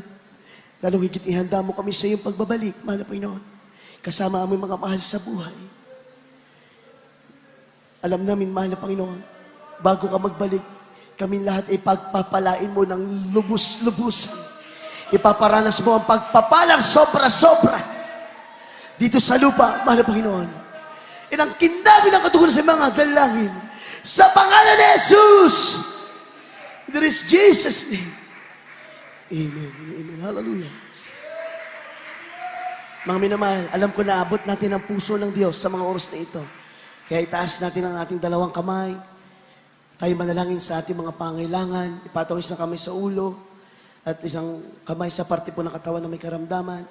[SPEAKER 1] Lalong higit ihanda mo kami sa iyong pagbabalik, mahal na Panginoon. Kasama aming mga mahal sa buhay. Alam namin, mahal na Panginoon, bago ka magbalik, kami lahat ay pagpapalain mo ng lubos-lubusan. Ipaparanas mo ang pagpapalang sobra-sobra dito sa lupa, mahal na Panginoon. Inangkin namin ang katugunan sa mga dalangin. Sa pangalan ni Jesus! There is Jesus' name. Amen. Amen. Hallelujah. Mga minamahal, alam ko na abot natin ang puso ng Diyos sa mga oras na ito. Kaya itaas natin ang ating dalawang kamay. Tayo manalangin sa ating mga pangailangan. Ipatong isang kamay sa ulo at isang kamay sa parte po ng katawan na may karamdaman.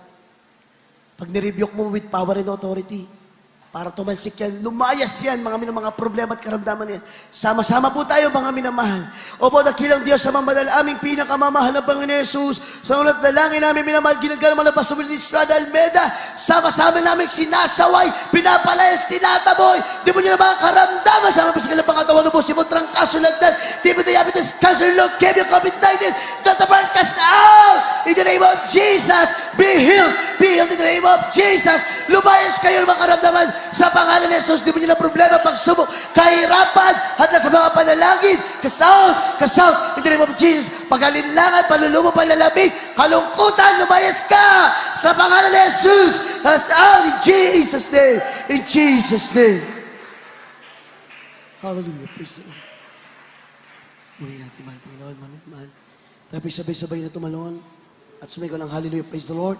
[SPEAKER 1] Pag nirebuke mo with power and authority, para tumansik yan, lumayas yan, mga problema at karamdaman yan. Sama-sama po tayo, mga minamahal. Opo, dakilang Diyos sa mga aming pinakamamahal na Panginoon Jesus. Sa ulat na langin namin, minamahal, ginagawa mga Pastor Willie Estrada Almeida. Sama-sama namin sinasaway, pinapalayas, tinataboy. Di mo niya na mga karamdaman. Sama po sa kanilang pangatawan mo, si Motrang kasulagdan. Di mo diabetes, cancer, leukemia, COVID-19. Databarn ka out! In the name of Jesus, be healed. Be healed in the name of Jesus. Lumayas kayo ng mga karamdaman. Sa pangalan ni Jesus, di mo niyo na problema, pagsubok, kahirapan, at sa mga panalangin, kasound, in the name of Jesus, pag-alinlangan, palulumo, palalabing, kalungkutan, lumayas ka, sa pangalan ni Jesus, kasound, in Jesus' name, in Jesus' name. Hallelujah, praise the Lord. Muli natin, mahal Panginoon, mahal. Tayo sabay-sabay na tumalon, at sumigaw ng hallelujah, praise the Lord.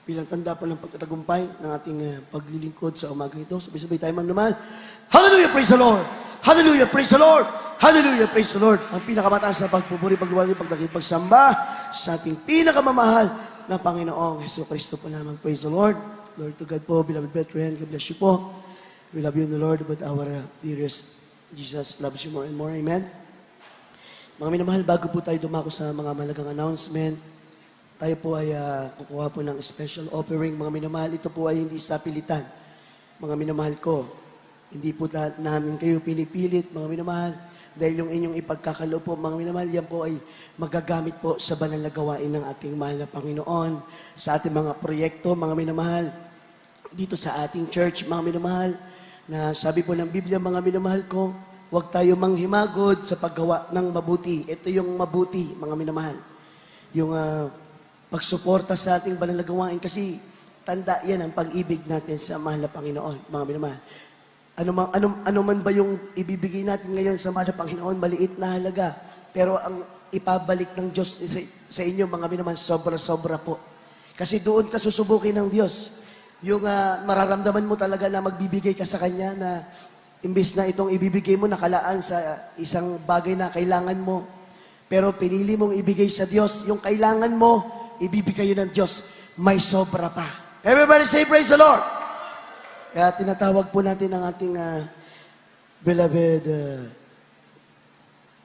[SPEAKER 1] Bilang tanda po ng pagkatagumpay ng ating paglilingkod sa umaga ito. Sabay-sabay tayo naman. Hallelujah, praise the Lord! Hallelujah, praise the Lord! Hallelujah, praise the Lord! Ang pinakamataas na pagpupuri, pagluwalhati, pagdakip, pagsamba sa ating pinakamamahal na Panginoong Hesus Kristo po naman. Praise the Lord! Lord to God po, beloved brethren, God bless you po. We love you in the Lord, but our dearest Jesus loves you more and more. Amen? Mga minamahal, bago po tayo dumako sa mga malagang announcement, tayo po ay kukuha po ng special offering. Mga minamahal, ito po ay hindi sa pilitan. Mga minamahal ko, hindi po namin kayo pinipilit, mga minamahal. Dahil yung inyong ipagkakaloob po, mga minamahal, yan po ay magagamit po sa banal na gawain ng ating mahal na Panginoon. Sa ating mga proyekto, mga minamahal, dito sa ating church, mga minamahal, na sabi po ng Biblia, mga minamahal ko, huwag tayo manghimagod sa paggawa ng mabuti. Ito yung mabuti, mga minamahal. Yung pagsuporta sa ating banal na gawain kasi tanda yan ang pag-ibig natin sa mahal na Panginoon, mga minamahal. Ano man ba yung ibibigay natin ngayon sa mahal na Panginoon, maliit na halaga. Pero ang ipabalik ng Diyos sa inyo, mga minamahal, sobra-sobra po. Kasi doon ka susubukin ng Diyos. Yung mararamdaman mo talaga na magbibigay ka sa Kanya na imbis na itong ibibigay mo nakalaan sa isang bagay na kailangan mo. Pero pinili mong ibigay sa Diyos yung kailangan mo, ibibigay yun ng Diyos, may sobra pa. Everybody say, praise the Lord! Kaya tinatawag po natin ang ating beloved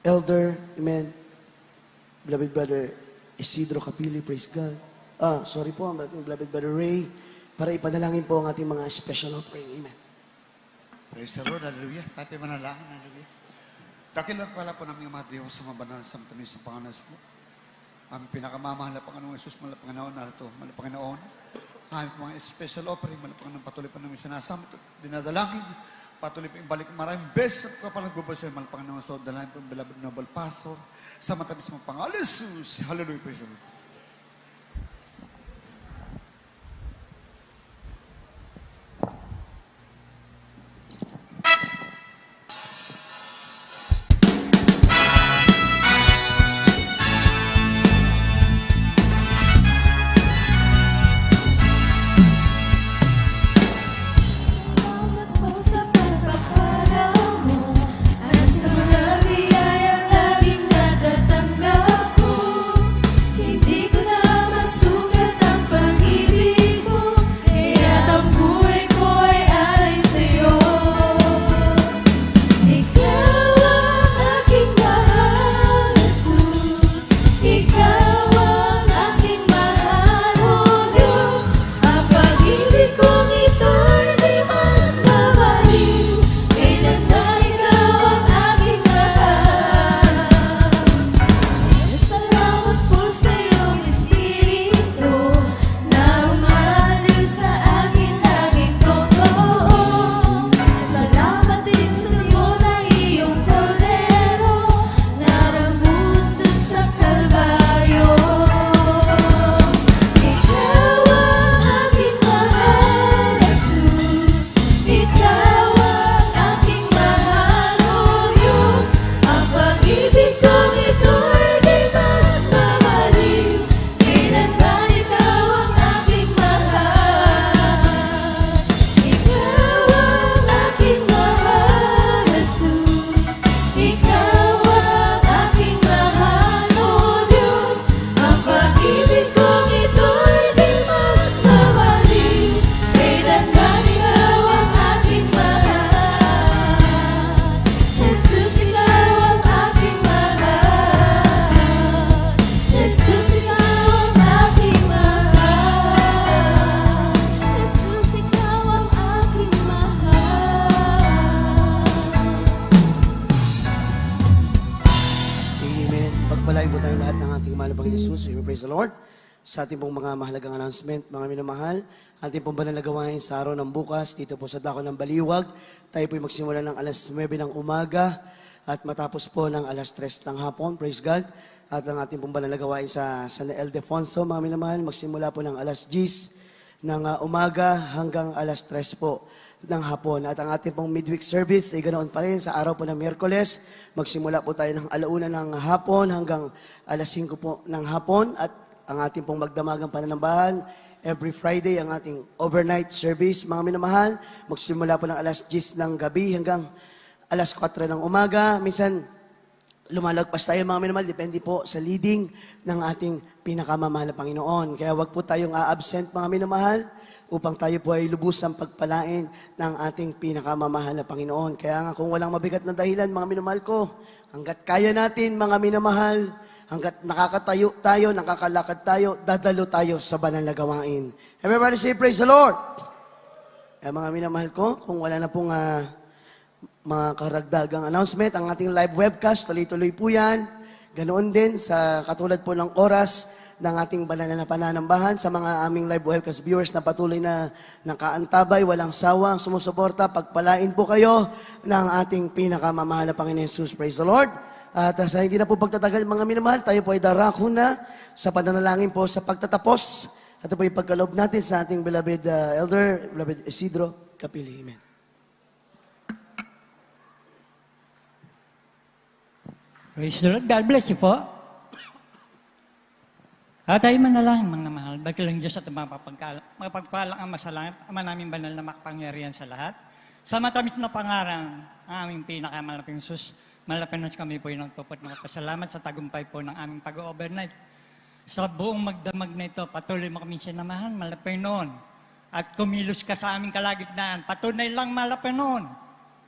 [SPEAKER 1] elder, amen, beloved brother Isidro Capili, praise God. Sorry po, ang ating beloved brother Ray, para ipanalangin po ang ating mga special offering, amen.
[SPEAKER 5] Praise the Lord, hallelujah. Tayo manalangin, hallelujah. Dakilang pala po namin yung mga Diyos sa mga banal sa matamis sa Panginoon po. Ang pinakamamahal na Panginoon Jesus, mahal na Panginoon, narito, mahal na Panginoon. Aming mga special offering, mahal na Panginoon, patuloy pa namin sinasama, dinadalangin, patuloy pa ibalik maraming best at kapalang gubal sa mahal na Panginoon. So, dalangin po yung beloved noble pastor, sa matamis sa mga Panginoon, Jesus, hallelujah, praise the Lord.
[SPEAKER 4] Hindi
[SPEAKER 1] Jesus. We praise the Lord. Sa ating pong mga mahalagang announcement, mga minamahal, ating pong banalagawain sa araw ng bukas, dito po sa Dako ng Baliwag. Tayo po'y magsimula ng alas 9 ng umaga at matapos po ng alas 3 ng hapon. Praise God. At ang ating pong banalagawain sa San Ildefonso, mga minamahal, magsimula po ng alas 10 ng umaga hanggang alas 3 po ng hapon. At ang ating pong midweek service ay ganoon pa rin sa araw po ng Miyerkules. Magsimula po tayo ng alauna ng hapon hanggang alas 5 po ng hapon. At ang ating pong magdamagang pananambahan, every Friday ang ating overnight service, mga minamahal. Magsimula po ng alas 10 ng gabi hanggang alas 4 ng umaga. Minsan, lumalagpas tayo mga minamahal, depende po sa leading ng ating pinakamamahal na Panginoon. Kaya wag po tayong a-absent mga minamahal upang tayo po ay lubusang pagpalain ng ating pinakamamahal na Panginoon. Kaya nga kung walang mabigat na dahilan mga minamahal ko, hanggat kaya natin mga minamahal, hanggat nakakatayo tayo, nakakalakad tayo, dadalo tayo sa banal na gawain. Everybody say, praise the Lord! Kaya mga minamahal ko, kung wala na pong mga karagdagang announcement, ang ating live webcast, tuloy-tuloy po yan. Ganoon din sa katulad po ng oras ng ating banal na pananambahan sa mga aming live webcast viewers na patuloy na nakaantabay, walang sawang sumusuporta. Pagpalain po kayo ng ating pinakamamahal na Panginoon Jesus. Praise the Lord! At sa hindi na po pagtatagal mga minamahal, tayo po ay darako na sa pananalangin po sa pagtatapos. Ito po yung pagkaloob natin sa ating beloved elder, beloved Isidro Capili. Amen.
[SPEAKER 6] Praise the Lord. God bless you po. Tayo manalangin mga mahal. Bakilang Diyos at mapagpalang ang masalangit, Ama namin banal na makapangyarihan sa lahat. Sa matamis na pangarang ang aming pinakamalaping sus, malapinos kami po yung nagpupot ng pasalamat sa tagumpay po ng aming pag-overnight. Sa buong magdamag na ito, patuloy mo kami sinamahan, malapay noon. At kumilos ka sa aming kalagitnaan, patunay lang malapay noon.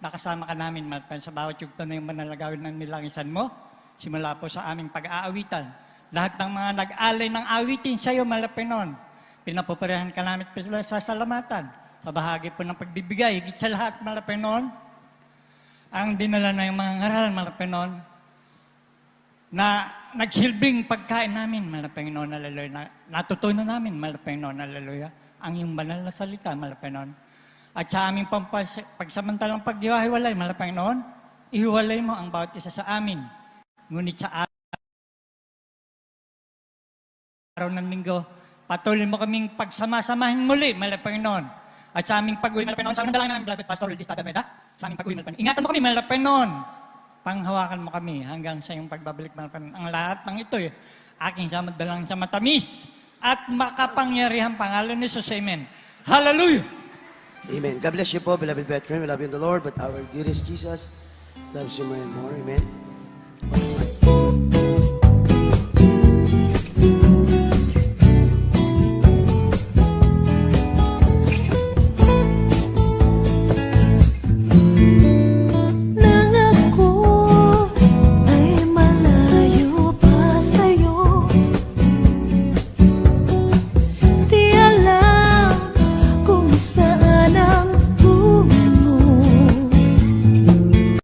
[SPEAKER 6] Nakasama ka namin, malapay sa bawat yugto na yung manalagawin ng nilangisan mo. Simula po sa aming pag-aawitan. Lahat ng mga nag-alay ng awitin sa iyo, malapay noon. Pinapuparehan ka namin sa salamatan. Sa bahagi po ng pagbibigay, higit sa lahat, malapay noon. Ang dinala na yung mga ngaral, malapay noon, na nagsilbing pagkain namin, malapay noon, haleluya, na natutunan namin, malapay noon, haleluya, ang iyong banal na salita, malapay noon. At sa aming pagsamantalang paghiwalay, malapay noon, ihiwalay mo ang bawat isa sa amin. Ngunit sa araw ng linggo, patuloy mo kaming pagsama-samahin muli, malapay noon. At sa aming pag-uwi, malapay noon, sa aming dalangin namin, beloved Pastor Luis Tadameda, sa aming pag-uwi, malapay noon. Ingatan mo kami, malapay noon. Panghawakan mo kami hanggang sa iyong pagbabalik, malapay noon. Ang lahat ng ito, aking samadalangin sa matamis at makapangyarihang pangalan ni Jesus. Amen. Hallelujah!
[SPEAKER 1] Amen. God bless you po, beloved brethren. We love you in the Lord, but our dearest Jesus loves you more and more. Amen.